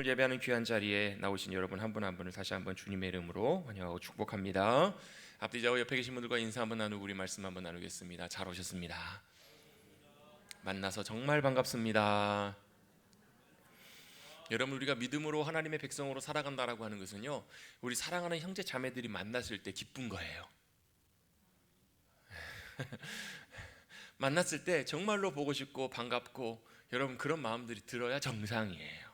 주님을 예배하는 귀한 자리에 나오신 여러분 한 분 한 분을 다시 한번 주님의 이름으로 환영하고 축복합니다. 앞뒤 좌우 옆에 계신 분들과 인사 한번 나누고 우리 말씀 한번 나누겠습니다. 잘 오셨습니다. 만나서 정말 반갑습니다. 여러분, 우리가 믿음으로 하나님의 백성으로 살아간다라고 하는 것은요, 우리 사랑하는 형제 자매들이 만났을 때 기쁜 거예요. 만났을 때 정말로 보고 싶고 반갑고 여러분 그런 마음들이 들어야 정상이에요.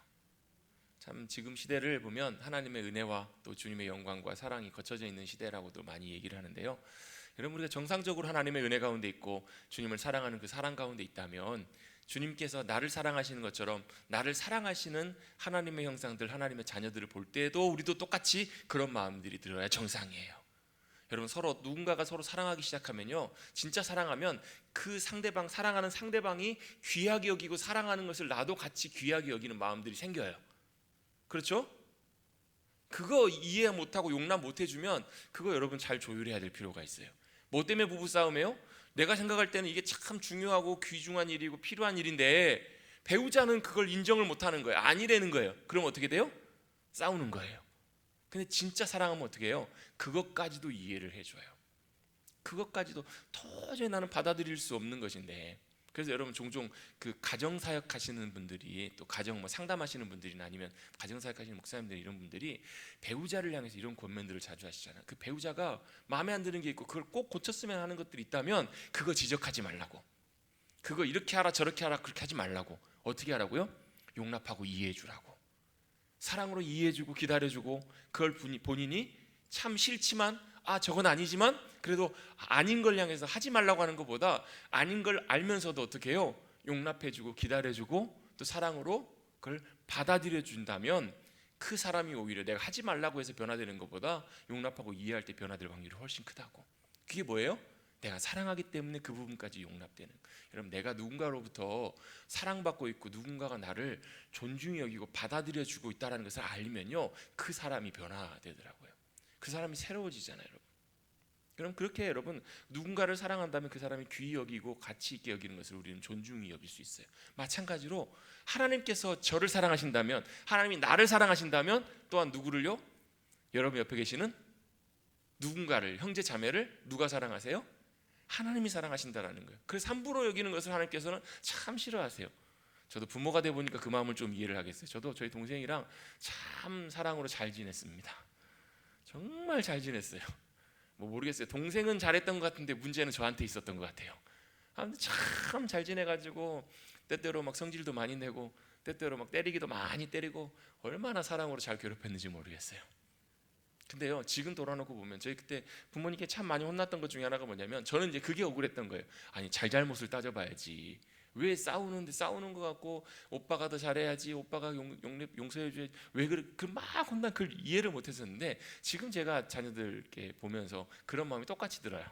참 지금 시대를 보면 하나님의 은혜와 또 주님의 영광과 사랑이 거쳐져 있는 시대라고도 많이 얘기를 하는데요. 여러분, 우리가 정상적으로 하나님의 은혜 가운데 있고 주님을 사랑하는 그 사랑 가운데 있다면 주님께서 나를 사랑하시는 것처럼 나를 사랑하시는 하나님의 형상들, 하나님의 자녀들을 볼 때도 우리도 똑같이 그런 마음들이 들어야 정상이에요. 여러분, 서로 누군가가 서로 사랑하기 시작하면요, 진짜 사랑하면 그 상대방, 사랑하는 상대방이 귀하게 여기고 사랑하는 것을 나도 같이 귀하게 여기는 마음들이 생겨요. 그렇죠? 그거 이해 못하고 용납 못해주면 그거 여러분 잘 조율해야 될 필요가 있어요. 뭐 때문에 부부싸움이에요? 내가 생각할 때는 이게 참 중요하고 귀중한 일이고 필요한 일인데 배우자는 그걸 인정을 못하는 거예요. 아니라는 거예요. 그럼 어떻게 돼요? 싸우는 거예요. 근데 진짜 사랑하면 어떻게 해요? 그것까지도 이해를 해줘요. 그것까지도 도저히 나는 받아들일 수 없는 것인데, 그래서 여러분 종종 그 가정사역 하시는 분들이, 또 가정 상담하시는 분들이나 아니면 가정사역 하시는 목사님들, 이런 분들이 배우자를 향해서 이런 권면들을 자주 하시잖아요. 그 배우자가 마음에 안 드는 게 있고 그걸 꼭 고쳤으면 하는 것들이 있다면 그거 지적하지 말라고, 그거 이렇게 하라 저렇게 하라 그렇게 하지 말라고. 어떻게 하라고요? 용납하고 이해해 주라고. 사랑으로 이해해주고 기다려주고, 그걸 본인이 참 싫지만 저건 아니지만 그래도 아닌 걸 향해서 하지 말라고 하는 것보다 아닌 걸 알면서도 어떻게 해요? 용납해주고 기다려주고 또 사랑으로 그걸 받아들여 준다면 그 사람이 오히려 내가 하지 말라고 해서 변화되는 것보다 용납하고 이해할 때 변화될 확률이 훨씬 크다고. 그게 뭐예요? 내가 사랑하기 때문에 그 부분까지 용납되는. 여러분, 내가 누군가로부터 사랑받고 있고 누군가가 나를 존중히 여기고 받아들여주고 있다는 것을 알면요, 그 사람이 변화되더라고요. 그 사람이 새로워지잖아요. 여러분, 그럼 그렇게 여러분 누군가를 사랑한다면 그 사람이 귀히 여기고 가치 있게 여기는 것을 우리는 존중히 여길 수 있어요. 마찬가지로 하나님께서 저를 사랑하신다면, 하나님이 나를 사랑하신다면 또한 누구를요? 여러분 옆에 계시는 누군가를, 형제 자매를 누가 사랑하세요? 하나님이 사랑하신다라는 거예요. 그래서 함부로 여기는 것을 하나님께서는 참 싫어하세요. 저도 부모가 돼 보니까 그 마음을 좀 이해를 하겠어요. 저도 저희 동생이랑 참 사랑으로 잘 지냈습니다. 정말 잘 지냈어요. 뭐 모르겠어요. 동생은 잘했던 것 같은데 문제는 저한테 있었던 것 같아요. 참 잘 지내가지고 때때로 막 성질도 많이 내고 때때로 막 때리기도 많이 때리고 얼마나 사랑으로 잘 괴롭혔는지 모르겠어요. 근데요, 지금 돌아놓고 보면 저희 그때 부모님께 참 많이 혼났던 것 중에 하나가 뭐냐면, 저는 이제 그게 억울했던 거예요. 아니, 잘잘못을 따져봐야지. 왜 싸우는데 싸우는 것 같고 오빠가 더 잘해야지, 오빠가 용서해줘야지, 왜 그래? 그 막 혼난 그걸 이해를 못했었는데 지금 제가 자녀들께 보면서 그런 마음이 똑같이 들어요.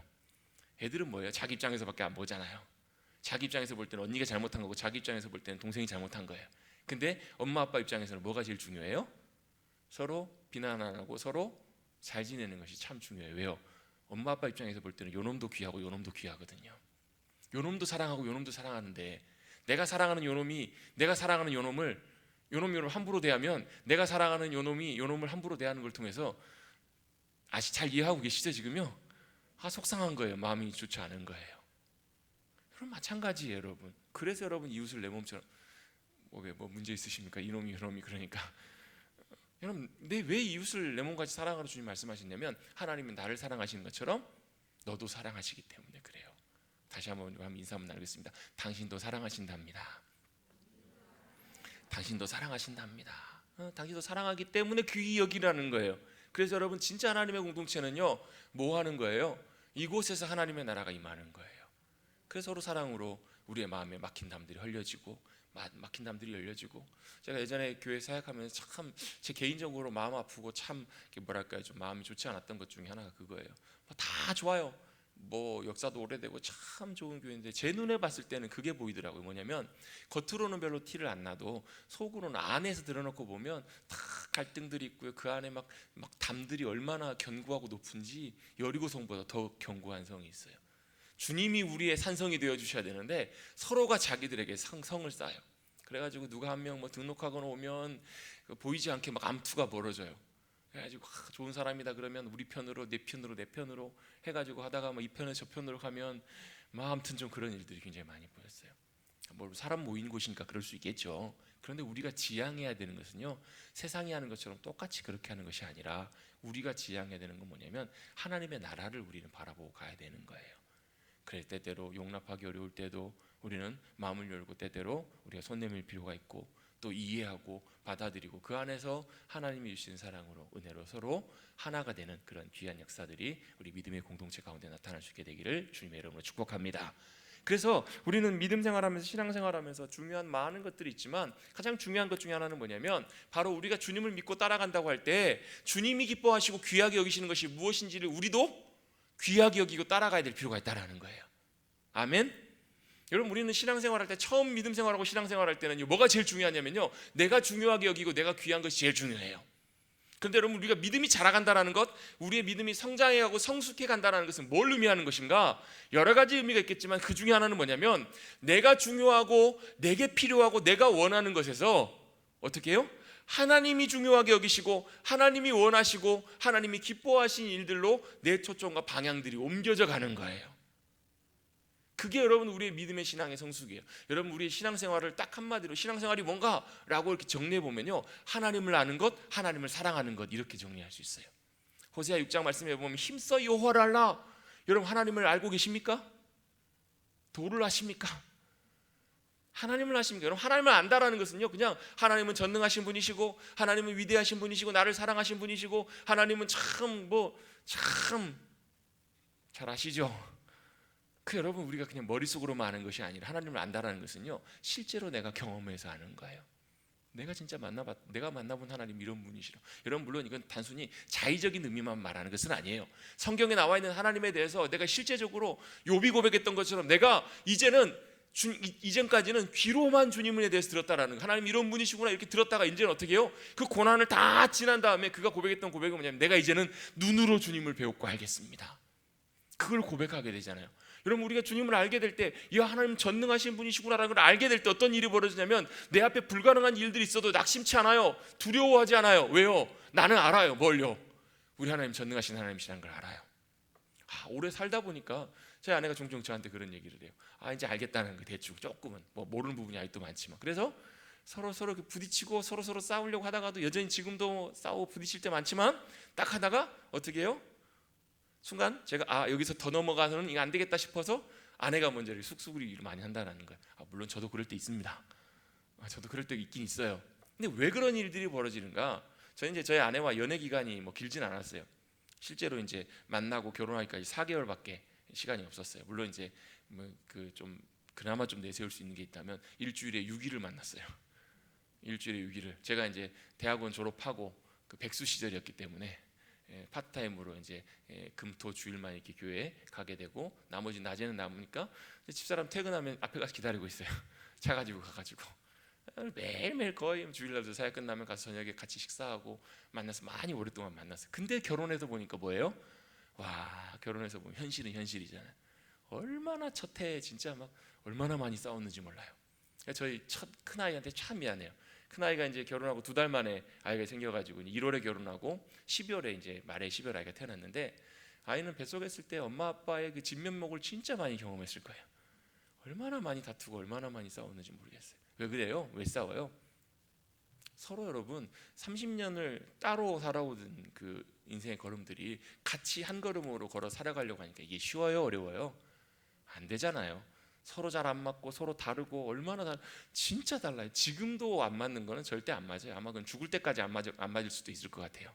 애들은 뭐예요? 자기 입장에서밖에 안 보잖아요. 자기 입장에서 볼 때는 언니가 잘못한 거고 자기 입장에서 볼 때는 동생이 잘못한 거예요. 근데 엄마 아빠 입장에서는 뭐가 제일 중요해요? 서로 비난 안 하고 서로 잘 지내는 것이 참 중요해요. 왜요? 엄마 아빠 입장에서 볼 때는 요놈도 귀하고 요놈도 귀하거든요. 요놈도 사랑하고 요놈도 사랑하는데, 내가 사랑하는 요놈이 내가 사랑하는 요놈을 요놈 함부로 대하면 내가 사랑하는 요놈이 요놈을 함부로 대하는 걸 통해서, 잘 이해하고 계시죠 지금요? 속상한 거예요. 마음이 좋지 않은 거예요. 그럼 마찬가지예요, 여러분. 그래서 여러분 이웃을 내 몸처럼, 뭐 문제 있으십니까? 이놈이 요놈이. 그러니까 여러분, 왜 이웃을 내 몸같이 사랑하라 주님 말씀하셨냐면, 하나님은 나를 사랑하시는 것처럼 너도 사랑하시기 때문에 그래요. 다시 한번 인사 한번 나누겠습니다. 당신도 사랑하신답니다. 당신도 사랑하신답니다. 당신도 사랑하기 때문에 귀히 여기라는 거예요. 그래서 여러분, 진짜 하나님의 공동체는요, 뭐 하는 거예요? 이곳에서 하나님의 나라가 임하는 거예요. 그래서 서로 사랑으로 우리의 마음에 막힌 담들이 흘려지고 막힌 담들이 열려지고. 제가 예전에 교회 사역하면서 참 제 개인적으로 마음 아프고 참 뭐랄까요, 좀 마음이 좋지 않았던 것 중에 하나가 그거예요. 다 좋아요. 역사도 오래되고 참 좋은 교회인데 제 눈에 봤을 때는 그게 보이더라고요. 뭐냐면 겉으로는 별로 티를 안 나도 속으로는, 안에서 드러놓고 보면 다 갈등들이 있고요. 그 안에 막 담들이 얼마나 견고하고 높은지 여리고성보다 더 견고한 성이 있어요. 주님이 우리의 산성이 되어 주셔야 되는데 서로가 자기들에게 성을 쌓아요. 그래가지고 누가 한 명 등록하거나 오면 보이지 않게 막 암투가 벌어져요. 그래가지고 좋은 사람이다 그러면 우리 편으로 내 편으로 해가지고 하다가 이 편에서 저 편으로 가면 아무튼 좀 그런 일들이 굉장히 많이 보였어요. 뭐 사람 모인 곳이니까 그럴 수 있겠죠. 그런데 우리가 지향해야 되는 것은요, 세상이 하는 것처럼 똑같이 그렇게 하는 것이 아니라 우리가 지향해야 되는 건 뭐냐면 하나님의 나라를 우리는 바라보고 가야 되는 거예요. 그럴 때때로 용납하기 어려울 때도 우리는 마음을 열고 때때로 우리가 손 내밀 필요가 있고 또 이해하고 받아들이고 그 안에서 하나님이 주신 사랑으로 은혜로 서로 하나가 되는 그런 귀한 역사들이 우리 믿음의 공동체 가운데 나타날 수 있게 되기를 주님의 이름으로 축복합니다. 그래서 우리는 믿음 생활하면서 신앙 생활하면서 중요한 많은 것들이 있지만 가장 중요한 것 중에 하나는 뭐냐면 바로 우리가 주님을 믿고 따라간다고 할 때 주님이 기뻐하시고 귀하게 여기시는 것이 무엇인지를 우리도 귀하게 여기고 따라가야 될 필요가 있다는 거예요. 아멘. 여러분, 우리는 신앙생활할 때 처음 믿음 생활하고 신앙생활할 때는 뭐가 제일 중요하냐면요, 내가 중요하게 여기고 내가 귀한 것이 제일 중요해요. 그런데 여러분, 우리가 믿음이 자라간다는 것, 우리의 믿음이 성장해가고 성숙해 간다는 것은 뭘 의미하는 것인가? 여러 가지 의미가 있겠지만 그 중에 하나는 뭐냐면 내가 중요하고 내게 필요하고 내가 원하는 것에서 어떻게 해요? 하나님이 중요하게 여기시고 하나님이 원하시고 하나님이 기뻐하신 일들로 내 초점과 방향들이 옮겨져 가는 거예요. 그게 여러분 우리의 믿음의 신앙의 성숙이에요. 여러분, 우리의 신앙생활을 딱 한마디로 신앙생활이 뭔가라고 이렇게 정리해 보면요, 하나님을 아는 것, 하나님을 사랑하는 것, 이렇게 정리할 수 있어요. 호세아 6장 말씀해 보면 힘써 여호와를 알라. 여러분, 하나님을 알고 계십니까? 도를 아십니까? 하나님을 아십니까? 여러분, 하나님을 안다라는 것은요, 그냥 하나님은 전능하신 분이시고 하나님은 위대하신 분이시고 나를 사랑하신 분이시고 하나님은 참 잘 아시죠? 여러분, 우리가 그냥 머릿속으로만 아는 것이 아니라 하나님을 안다라는 것은요, 실제로 내가 경험해서 아는 거예요. 내가 진짜 내가 만나본 하나님 이런 분이시라. 여러분, 물론 이건 단순히 자의적인 의미만 말하는 것은 아니에요. 성경에 나와 있는 하나님에 대해서 내가 실제적으로 욥이 고백했던 것처럼 내가 이전까지는 귀로만 주님에 대해서 들었다라는 거, 하나님 이런 분이시구나 이렇게 들었다가 이제는 어떻게 해요? 그 고난을 다 지난 다음에 그가 고백했던 고백은 뭐냐면 내가 이제는 눈으로 주님을 배웠고 알겠습니다. 그걸 고백하게 되잖아요. 여러분, 우리가 주님을 알게 될 때 이 하나님 전능하신 분이시구나라는 걸 알게 될 때 어떤 일이 벌어지냐면 내 앞에 불가능한 일들이 있어도 낙심치 않아요. 두려워하지 않아요. 왜요? 나는 알아요. 뭘요? 우리 하나님 전능하신 하나님이시라는 걸 알아요. 오래 살다 보니까 제 아내가 종종 저한테 그런 얘기를 해요. 이제 알겠다는 거, 대충 조금은 모르는 부분이 아직도 많지만. 그래서 서로 부딪히고 서로 싸우려고 하다가도 여전히 지금도 싸우고 부딪힐 때 많지만 딱 하다가 어떻게 해요? 순간 제가 여기서 더 넘어가서는 이거 안 되겠다 싶어서 아내가 먼저 쑥쑥이를 많이 한다는 거예요. 물론 저도 그럴 때 있습니다. 저도 그럴 때 있긴 있어요. 근데 왜 그런 일들이 벌어지는가? 저는 이제 저희 아내와 연애 기간이 길진 않았어요. 실제로 이제 만나고 결혼하기까지 4개월밖에 시간이 없었어요. 물론 이제 좀 그나마 좀 내세울 수 있는 게 있다면 일주일에 6일을 만났어요. 일주일에 6일을. 제가 이제 대학원 졸업하고 그 백수 시절이었기 때문에 파트타임으로 이제 금토 주일만 이렇게 교회에 가게 되고 나머지 낮에는 남으니까 집사람 퇴근하면 앞에 가서 기다리고 있어요. 차 가지고 가가지고 매일매일 거의 주일날도 사역 끝나면 가서 저녁에 같이 식사하고 만나서 많이 오랫동안 만났어요. 근데 결혼해서 보니까 뭐예요? 결혼해서 보면 현실은 현실이잖아요. 얼마나 첫해 진짜 얼마나 많이 싸웠는지 몰라요. 저희 첫 큰아이한테 참 미안해요. 큰아이가 이제 결혼하고 2달 만에 아이가 생겨가지고 1월에 결혼하고 12월에 이제 말에 12월 아이가 태어났는데 아이는 뱃속에 있을 때 엄마 아빠의 그 진면목을 진짜 많이 경험했을 거예요. 얼마나 많이 다투고 얼마나 많이 싸웠는지 모르겠어요. 왜 그래요? 왜 싸워요? 서로 여러분 30년을 따로 살아오던 그 인생의 걸음들이 같이 한 걸음으로 걸어 살아가려고 하니까 이게 쉬워요? 어려워요? 안 되잖아요. 서로 잘 안 맞고 서로 다르고 진짜 달라요. 지금도 안 맞는 거는 절대 안 맞아요. 아마 그건 죽을 때까지 안 맞을 수도 있을 것 같아요.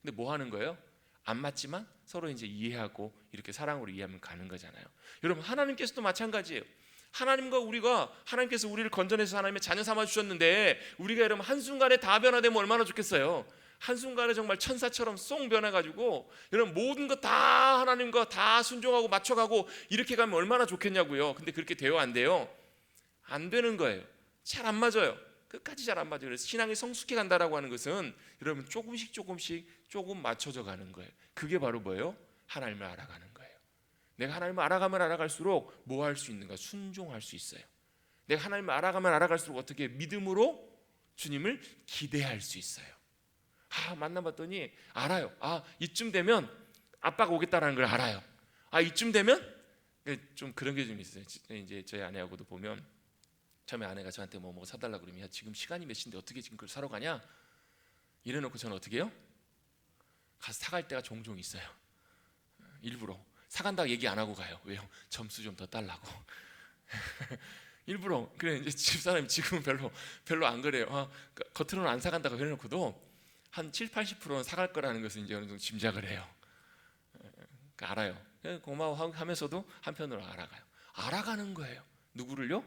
근데 뭐 하는 거예요? 안 맞지만 서로 이제 이해하고 이렇게 사랑으로 이해하면 가는 거잖아요. 여러분, 하나님께서도 마찬가지예요. 하나님께서 우리를 건져내서 하나님의 자녀 삼아 주셨는데 우리가 여러분 한순간에 다 변화되면 얼마나 좋겠어요. 한순간에 정말 천사처럼 쏙 변해가지고 여러분 모든 거 다 하나님과 다 순종하고 맞춰가고 이렇게 가면 얼마나 좋겠냐고요. 근데 그렇게 돼요? 안 돼요? 안 되는 거예요. 잘 안 맞아요. 끝까지 잘 안 맞아요. 그래서 신앙이 성숙해 간다라고 하는 것은 여러분 조금씩 조금 맞춰져 가는 거예요. 그게 바로 뭐예요? 하나님을 알아가는 거예요. 내가 하나님을 알아가면 알아갈수록 뭐 할 수 있는가? 순종할 수 있어요. 내가 하나님을 알아가면 알아갈수록 어떻게 믿음으로 주님을 기대할 수 있어요. 만나봤더니 알아요. 이쯤 되면 아빠가 오겠다라는 걸 알아요. 이쯤 되면 좀 그런 게 좀 있어요. 이제 저희 아내하고도 보면 처음에 아내가 저한테 뭐 사달라 그러면 야, 지금 시간이 몇 시인데 어떻게 지금 그걸 사러 가냐? 이래놓고 저는 어떻게 해요? 가서 사갈 때가 종종 있어요. 일부러 사간다고 얘기 안 하고 가요. 왜요? 점수 좀 더 달라고. 일부러. 그래 이제 집사람이 지금은 별로 안 그래요. 겉으로는 안 사간다고 해놓고도 한 70-80%는 사갈 거라는 것을 이제 어느 정도 짐작을 해요. 그러니까 알아요. 고마워하면서도 한편으로 알아가는 거예요. 누구를요?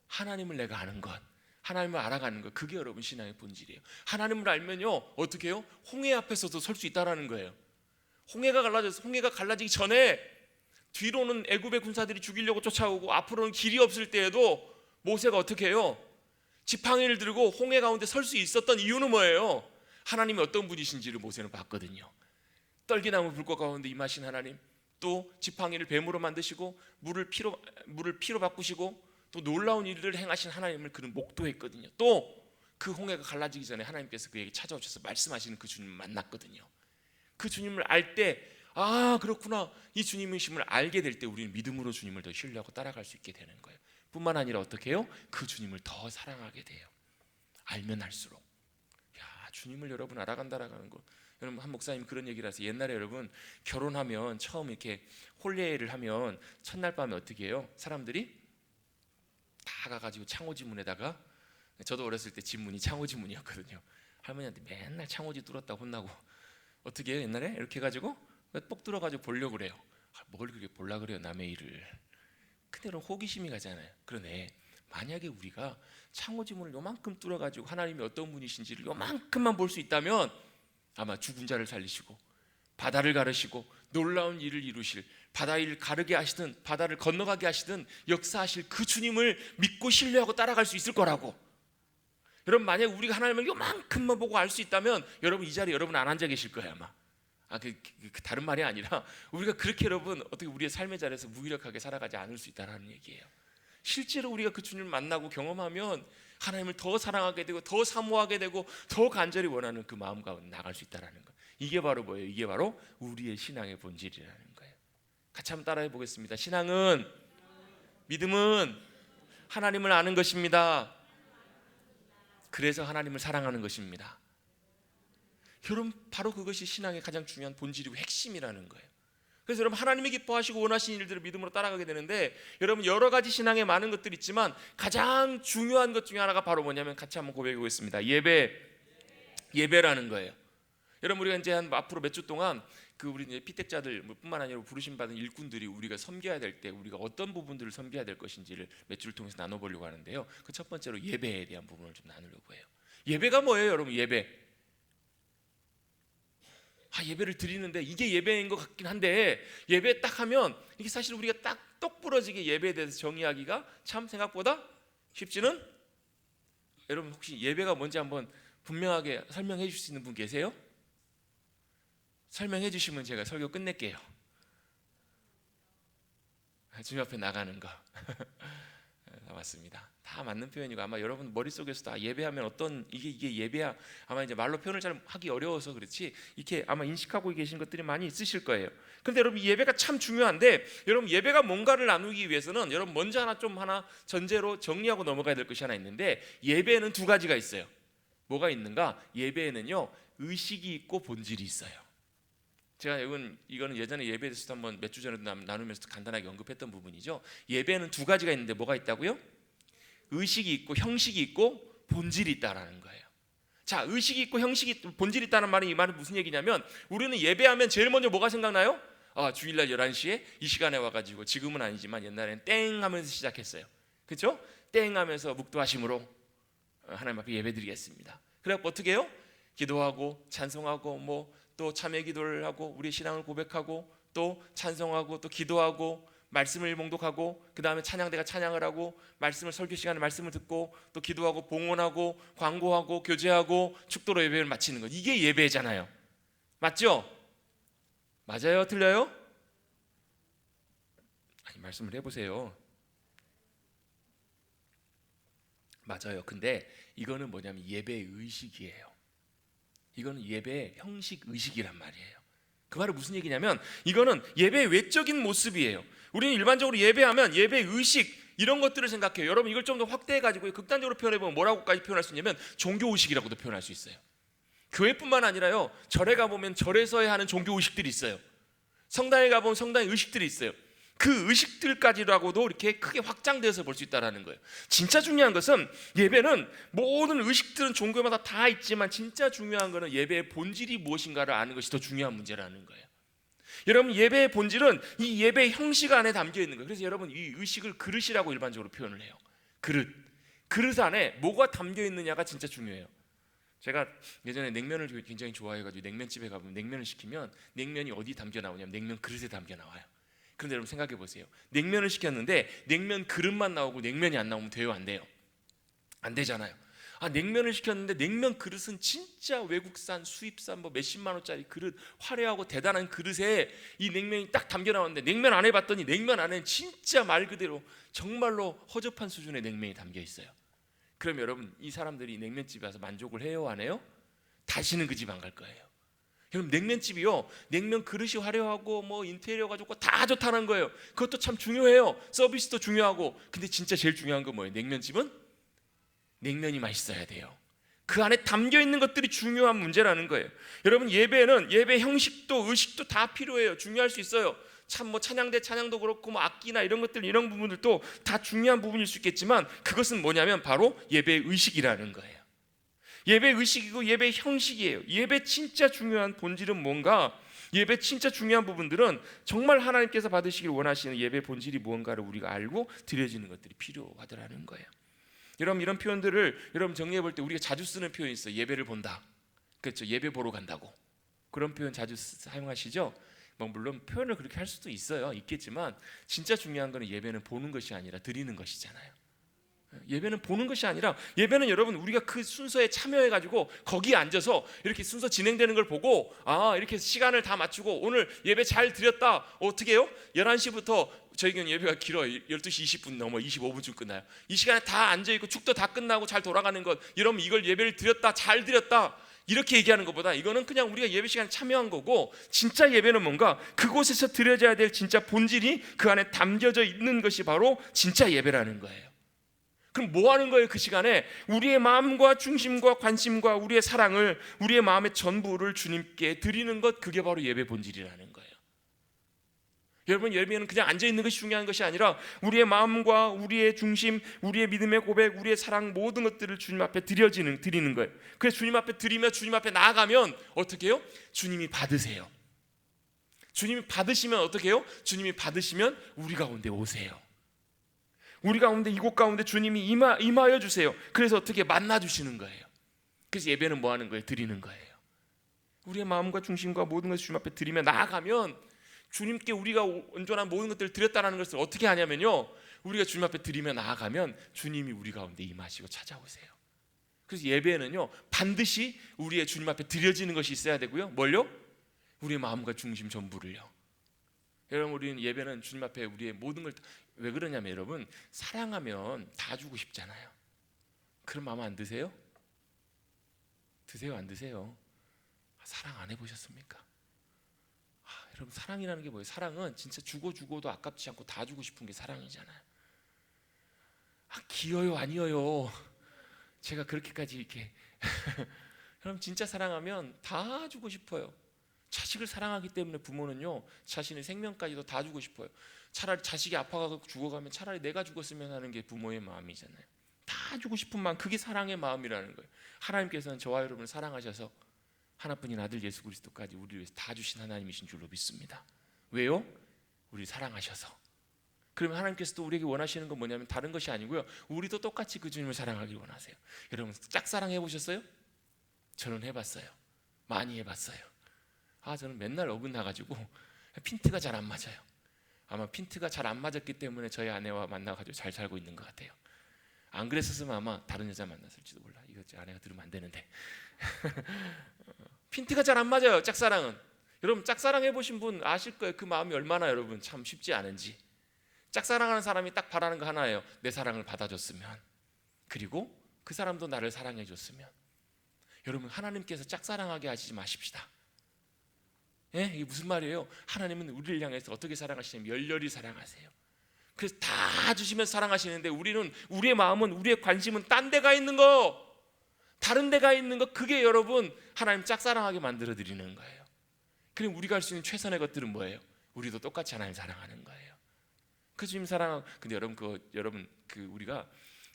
하나님을 내가 아는 것, 하나님을 알아가는 것. 그게 여러분 신앙의 본질이에요. 하나님을 알면요 어떻게 해요? 홍해 앞에서도 설 수 있다라는 거예요. 홍해가 갈라지기 전에 뒤로는 애굽의 군사들이 죽이려고 쫓아오고 앞으로는 길이 없을 때에도 모세가 어떻게 해요? 지팡이를 들고 홍해 가운데 설 수 있었던 이유는 뭐예요? 하나님이 어떤 분이신지를 모세는 봤거든요. 떨기나무 불꽃 가운데 임하신 하나님, 또 지팡이를 뱀으로 만드시고 물을 피로 바꾸시고 또 놀라운 일들을 행하신 하나님을 그는 목도했거든요. 또 그 홍해가 갈라지기 전에 하나님께서 그에게 찾아오셔서 말씀하시는 그 주님을 만났거든요. 그 주님을 알 때 그렇구나, 이 주님이심을 알게 될 때 우리는 믿음으로 주님을 더 신뢰하고 따라갈 수 있게 되는 거예요. 뿐만 아니라 어떻게 해요? 그 주님을 더 사랑하게 돼요. 알면 알수록. 주님을 여러분 알아간다라는 거. 여러분 한 목사님 그런 얘기를 하세요. 옛날에 여러분 결혼하면 처음 이렇게 혼례를 하면 첫날 밤에 어떻게 해요? 사람들이 다 가가지고 창호지문에다가, 저도 어렸을 때 집문이 창호지문이었거든요. 할머니한테 맨날 창호지 뚫었다 혼나고 어떻게 해요? 옛날에 이렇게 해가지고 뽁 뚫어가지고 보려고 그래요. 뭘 그렇게 보려고 그래요 남의 일을. 근데 그럼 호기심이 가잖아요. 그러네, 만약에 우리가 창호지문을 요만큼 뚫어가지고 하나님이 어떤 분이신지를 요만큼만 볼 수 있다면 아마 죽은 자를 살리시고 바다를 가르시고 놀라운 일을 이루실, 바다를 가르게 하시든 바다를 건너가게 하시든 역사하실 그 주님을 믿고 신뢰하고 따라갈 수 있을 거라고. 여러분 만약에 우리가 하나님을 요만큼만 보고 알 수 있다면 여러분 이 자리에 여러분 안 앉아 계실 거예요 아마. 다른 말이 아니라 우리가 그렇게 여러분 어떻게 우리의 삶의 자리에서 무기력하게 살아가지 않을 수 있다는 얘기예요. 실제로 우리가 그 주님을 만나고 경험하면 하나님을 더 사랑하게 되고 더 사모하게 되고 더 간절히 원하는 그 마음 가운데 나갈 수 있다는 거. 이게 바로 뭐예요? 이게 바로 우리의 신앙의 본질이라는 거예요. 같이 한번 따라해 보겠습니다. 신앙은, 믿음은 하나님을 아는 것입니다. 그래서 하나님을 사랑하는 것입니다. 여러분 바로 그것이 신앙의 가장 중요한 본질이고 핵심이라는 거예요. 그래서 여러분 하나님이 기뻐하시고 원하시는 일들을 믿음으로 따라가게 되는데, 여러분 여러 가지 신앙에 많은 것들이 있지만 가장 중요한 것 중에 하나가 바로 뭐냐면, 같이 한번 고백해 보겠습니다. 예배라는 거예요. 여러분 우리가 이제 앞으로 몇 주 동안 우리 이제 피택자들 뿐만 아니라 부르심 받은 일꾼들이 우리가 섬겨야 될 때 우리가 어떤 부분들을 섬겨야 될 것인지를 몇 주를 통해서 나눠보려고 하는데요. 그 첫 번째로 예배에 대한 부분을 좀 나누려고 해요. 예배가 뭐예요, 여러분? 예배를 드리는데 이게 예배인 것 같긴 한데, 예배 딱 하면 이게 사실 우리가 딱 똑부러지게 예배에 대해서 정의하기가 참 생각보다 쉽지는. 여러분 혹시 예배가 뭔지 한번 분명하게 설명해 주실 수 있는 분 계세요? 설명해 주시면 제가 설교 끝낼게요. 주님 앞에 나가는 거. 맞습니다. 다 맞는 표현이고, 아마 여러분 머릿속에서도 예배하면 어떤 이게 예배야, 아마 이제 말로 표현을 잘 하기 어려워서 그렇지 이렇게 아마 인식하고 계신 것들이 많이 있으실 거예요. 그런데 여러분 예배가 참 중요한데, 여러분 예배가 뭔가를 나누기 위해서는 여러분 먼저 하나 전제로 정리하고 넘어가야 될 것이 하나 있는데, 예배에는 두 가지가 있어요. 뭐가 있는가? 예배에는요 의식이 있고 본질이 있어요. 제가 이거는 예전에 예배에 대해서도 한번 몇 주 전에도 나누면서 간단하게 언급했던 부분이죠. 예배는 두 가지가 있는데 뭐가 있다고요? 의식이 있고 형식이 있고 본질이 있다라는 거예요. 자, 의식이 있고 형식이 있고 본질이 있다는 말은, 이 말은 무슨 얘기냐면, 우리는 예배하면 제일 먼저 뭐가 생각나요? 주일날 11시에 이 시간에 와가지고, 지금은 아니지만 옛날에는 땡 하면서 시작했어요. 그렇죠? 땡 하면서 묵도하심으로 하나님 앞에 예배드리겠습니다. 그래갖고 어떻게 해요? 기도하고 찬송하고 또 참회 기도를 하고 우리의 신앙을 고백하고 또 찬송하고 또 기도하고 말씀을 봉독하고, 그 다음에 찬양대가 찬양을 하고, 말씀을 설교 시간에 말씀을 듣고 또 기도하고 봉헌하고 광고하고 교제하고 축도로 예배를 마치는 것. 이게 예배잖아요. 맞죠? 맞아요? 틀려요? 말씀을 해보세요. 맞아요. 근데 이거는 뭐냐면 예배 의식이에요. 이거는 예배의 형식 의식이란 말이에요. 그 말은 무슨 얘기냐면 이거는 예배의 외적인 모습이에요. 우리는 일반적으로 예배하면 예배 의식 이런 것들을 생각해요. 여러분 이걸 좀 더 확대해가지고 극단적으로 표현해보면 뭐라고까지 표현할 수 있냐면 종교 의식이라고도 표현할 수 있어요. 교회뿐만 아니라요, 절에 가보면 절에서야 하는 종교 의식들이 있어요. 성당에 가보면 성당의 의식들이 있어요. 그 의식들까지라고도 이렇게 크게 확장되어서 볼 수 있다는 거예요. 진짜 중요한 것은 예배는 모든 의식들은 종교마다 다 있지만 진짜 중요한 것은 예배의 본질이 무엇인가를 아는 것이 더 중요한 문제라는 거예요. 여러분 예배의 본질은 이 예배의 형식 안에 담겨 있는 거예요. 그래서 여러분 이 의식을 그릇이라고 일반적으로 표현을 해요. 그릇 안에 뭐가 담겨 있느냐가 진짜 중요해요. 제가 예전에 냉면을 굉장히 좋아해가지고 냉면집에 가보면 냉면을 시키면 냉면이 어디 담겨 나오냐면 냉면 그릇에 담겨 나와요. 그런데 여러분 생각해 보세요. 냉면을 시켰는데 냉면 그릇만 나오고 냉면이 안 나오면 돼요, 안 돼요? 안 되잖아요. 냉면을 시켰는데 냉면 그릇은 진짜 외국산 수입산 뭐 몇십만 원짜리 그릇, 화려하고 대단한 그릇에 이 냉면이 딱 담겨 나왔는데 냉면 안에 봤더니 냉면 안에는 진짜 말 그대로 정말로 허접한 수준의 냉면이 담겨 있어요. 그럼 여러분 이 사람들이 냉면집에 와서 만족을 해요, 안 해요? 다시는 그 집 안 갈 거예요. 여러분 냉면집이요, 냉면 그릇이 화려하고 뭐 인테리어가 좋고 다 좋다는 거예요. 그것도 참 중요해요. 서비스도 중요하고. 근데 진짜 제일 중요한 건 뭐예요? 냉면집은 냉면이 맛있어야 돼요. 그 안에 담겨 있는 것들이 중요한 문제라는 거예요. 여러분 예배는 예배 형식도 의식도 다 필요해요. 중요할 수 있어요. 참 뭐 찬양대 찬양도 그렇고 뭐 악기나 이런 것들 이런 부분들도 다 중요한 부분일 수 있겠지만 그것은 뭐냐면 바로 예배의 의식이라는 거예요. 예배 의식이고 예배 형식이에요. 예배 진짜 중요한 본질은 뭔가, 예배 진짜 중요한 부분들은 정말 하나님께서 받으시길 원하시는 예배 본질이 무언가를 우리가 알고 드려지는 것들이 필요하더라는 거예요. 여러분 이런 표현들을 여러분 정리해 볼 때 우리가 자주 쓰는 표현이 있어요. 예배를 본다. 그렇죠. 예배 보러 간다고. 그런 표현 자주 사용하시죠? 뭐 물론 표현을 그렇게 할 수도 있겠지만 진짜 중요한 거는 예배는 보는 것이 아니라 드리는 것이잖아요. 예배는 보는 것이 아니라 예배는 여러분 우리가 그 순서에 참여해가지고 거기에 앉아서 이렇게 순서 진행되는 걸 보고 이렇게 시간을 다 맞추고 오늘 예배 잘 드렸다. 어떻게 해요? 11시부터 저희는 예배가 길어요. 12시 20분 넘어 25분쯤 끝나요. 이 시간에 다 앉아있고 축도 다 끝나고 잘 돌아가는 것, 여러분 이걸 예배를 드렸다, 잘 드렸다 이렇게 얘기하는 것보다 이거는 그냥 우리가 예배 시간에 참여한 거고, 진짜 예배는 뭔가 그곳에서 드려져야 될 진짜 본질이 그 안에 담겨져 있는 것이 바로 진짜 예배라는 거예요. 그럼 뭐 하는 거예요? 그 시간에 우리의 마음과 중심과 관심과 우리의 사랑을, 우리의 마음의 전부를 주님께 드리는 것, 그게 바로 예배 본질이라는 거예요. 여러분 예배는 그냥 앉아있는 것이 중요한 것이 아니라 우리의 마음과 우리의 중심, 우리의 믿음의 고백, 우리의 사랑 모든 것들을 주님 앞에 드리는 거예요. 그래서 주님 앞에 드리며 주님 앞에 나아가면 어떻게 해요? 주님이 받으세요. 주님이 받으시면 어떻게 해요? 주님이 받으시면 우리 가운데 오세요. 우리 가운데, 이곳 가운데 주님이 임하여 주세요. 그래서 어떻게 만나 주시는 거예요. 그래서 예배는 뭐 하는 거예요? 드리는 거예요. 우리의 마음과 중심과 모든 것을 주님 앞에 드리며 나아가면 주님께 우리가 온전한 모든 것들을 드렸다는 것을 어떻게 하냐면요, 우리가 주님 앞에 드리며 나아가면 주님이 우리 가운데 임하시고 찾아오세요. 그래서 예배는요 반드시 우리의 주님 앞에 드려지는 것이 있어야 되고요, 뭘요? 우리의 마음과 중심 전부를요. 여러분 우리는 예배는 주님 앞에 우리의 모든 걸, 왜 그러냐면 여러분 사랑하면 다 주고 싶잖아요. 그런 마음 안 드세요? 드세요, 안 드세요? 사랑 안 해보셨습니까? 여러분 사랑이라는 게 뭐예요? 사랑은 진짜 죽어도 아깝지 않고 다 주고 싶은 게 사랑이잖아요. 기어요, 아니어요? 제가 그렇게까지 이렇게 여러분 진짜 사랑하면 다 주고 싶어요. 자식을 사랑하기 때문에 부모는요 자신의 생명까지도 다 주고 싶어요. 차라리 자식이 아파가고 죽어가면 차라리 내가 죽었으면 하는 게 부모의 마음이잖아요. 다 주고 싶은 마음, 그게 사랑의 마음이라는 거예요. 하나님께서는 저와 여러분을 사랑하셔서 하나뿐인 아들 예수 그리스도까지 우리를 위해서 다 주신 하나님이신 줄로 믿습니다. 왜요? 우리 사랑하셔서. 그러면 하나님께서도 우리에게 원하시는 건 뭐냐면 다른 것이 아니고요, 우리도 똑같이 그 주님을 사랑하길 원하세요. 여러분 짝사랑 해보셨어요? 저는 해봤어요. 많이 해봤어요. 저는 맨날 어긋나가지고 핀트가 잘 안 맞아요. 아마 핀트가 잘 안 맞았기 때문에 저희 아내와 만나가지고 잘 살고 있는 것 같아요. 안 그랬었으면 아마 다른 여자 만났을지도 몰라. 이거 제 아내가 들으면 안 되는데 핀트가 잘 안 맞아요, 짝사랑은. 여러분 짝사랑 해보신 분 아실 거예요. 그 마음이 얼마나 여러분 참 쉽지 않은지. 짝사랑하는 사람이 딱 바라는 거 하나예요. 내 사랑을 받아줬으면, 그리고 그 사람도 나를 사랑해 줬으면. 여러분, 하나님께서 짝사랑하게 하시지 마십시다. 예? 이게 무슨 말이에요? 하나님은 우리를 향해서 어떻게 사랑하시냐면 열렬히 사랑하세요. 그래서 다 주시면서 사랑하시는데 우리의 마음은, 우리의 관심은 딴 데가 있는 거, 다른 데가 있는 거, 그게 여러분 하나님 짝사랑하게 만들어 드리는 거예요. 그럼 우리가 할 수 있는 최선의 것들은 뭐예요? 우리도 똑같이 하나님 사랑하는 거예요. 그 주님 사랑. 근데 여러분 우리가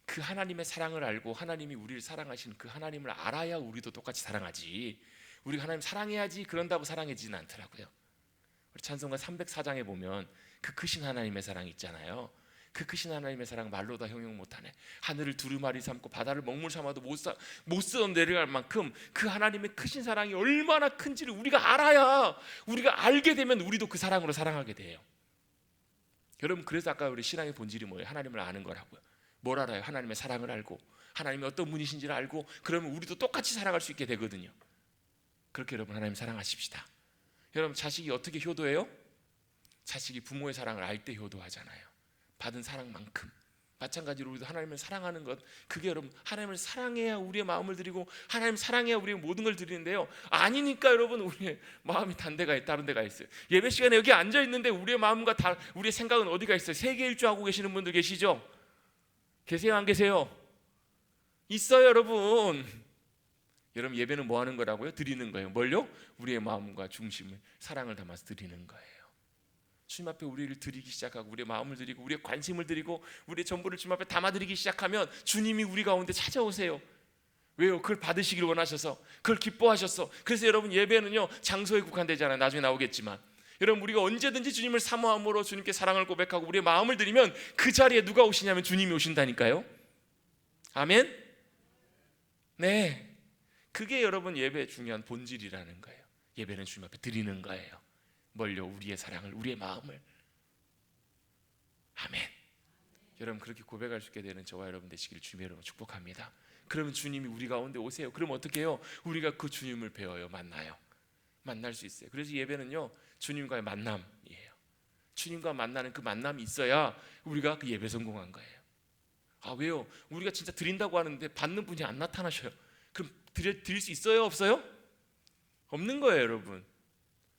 그 하나님의 사랑을 알고 하나님이 우리를 사랑하시는 그 하나님을 알아야 우리도 똑같이 사랑하지, 우리가 하나님 사랑해야지 그런다고 사랑해지는 않더라고요. 우리 찬송가 304장에 보면 그 크신 하나님의 사랑이 있잖아요. 그 크신 하나님의 사랑 말로 다 형용 못하네. 하늘을 두루마리 삼고 바다를 먹물 삼아도 못 쓰던 내려갈 만큼 그 하나님의 크신 사랑이 얼마나 큰지를 우리가 알아야, 우리가 알게 되면 우리도 그 사랑으로 사랑하게 돼요. 여러분, 그래서 아까 우리 신앙의 본질이 뭐예요? 하나님을 아는 거라고요. 뭘 알아요? 하나님의 사랑을 알고, 하나님이 어떤 분이신지를 알고, 그러면 우리도 똑같이 살아갈 수 있게 되거든요. 그렇게 여러분, 하나님 사랑하십시다. 여러분, 자식이 어떻게 효도해요? 자식이 부모의 사랑을 알 때 효도하잖아요. 받은 사랑만큼. 마찬가지로 우리도 하나님을 사랑하는 것, 그게 여러분, 하나님을 사랑해야 우리의 마음을 드리고, 하나님 사랑해야 우리의 모든 걸 드리는데요, 아니니까 여러분 우리의 마음이 다른 데가 있어요. 예배 시간에 여기 앉아 있는데 우리의 마음과 우리의 생각은 어디가 있어요? 세계 일주하고 계시는 분들 계시죠? 계세요, 안 계세요? 있어요, 여러분. 여러분, 예배는 뭐 하는 거라고요? 드리는 거예요. 뭘요? 우리의 마음과 중심을, 사랑을 담아서 드리는 거예요. 주님 앞에 우리를 드리기 시작하고, 우리의 마음을 드리고, 우리의 관심을 드리고, 우리의 전부를 주님 앞에 담아드리기 시작하면 주님이 우리 가운데 찾아오세요. 왜요? 그걸 받으시길 원하셔서, 그걸 기뻐하셔서. 그래서 여러분, 예배는요 장소에 국한되잖아요. 나중에 나오겠지만, 여러분, 우리가 언제든지 주님을 사모함으로 주님께 사랑을 고백하고 우리의 마음을 드리면 그 자리에 누가 오시냐면 주님이 오신다니까요. 아멘. 네, 그게 여러분 예배의 중요한 본질이라는 거예요. 예배는 주님 앞에 드리는 거예요. 뭘요? 우리의 사랑을, 우리의 마음을. 아멘. 여러분, 그렇게 고백할 수 있게 되는 저와 여러분 되시기를 주님의 이름으로 축복합니다. 그러면 주님이 우리 가운데 오세요. 그럼 어떻게 해요? 우리가 그 주님을 배워요. 만날 수 있어요. 그래서 예배는요 주님과의 만남이에요. 주님과 만나는 그 만남이 있어야 우리가 그 예배 성공한 거예요. 아, 왜요? 우리가 진짜 드린다고 하는데 받는 분이 안 나타나셔요. 그럼 드릴 수 있어요? 없어요? 없는 거예요, 여러분.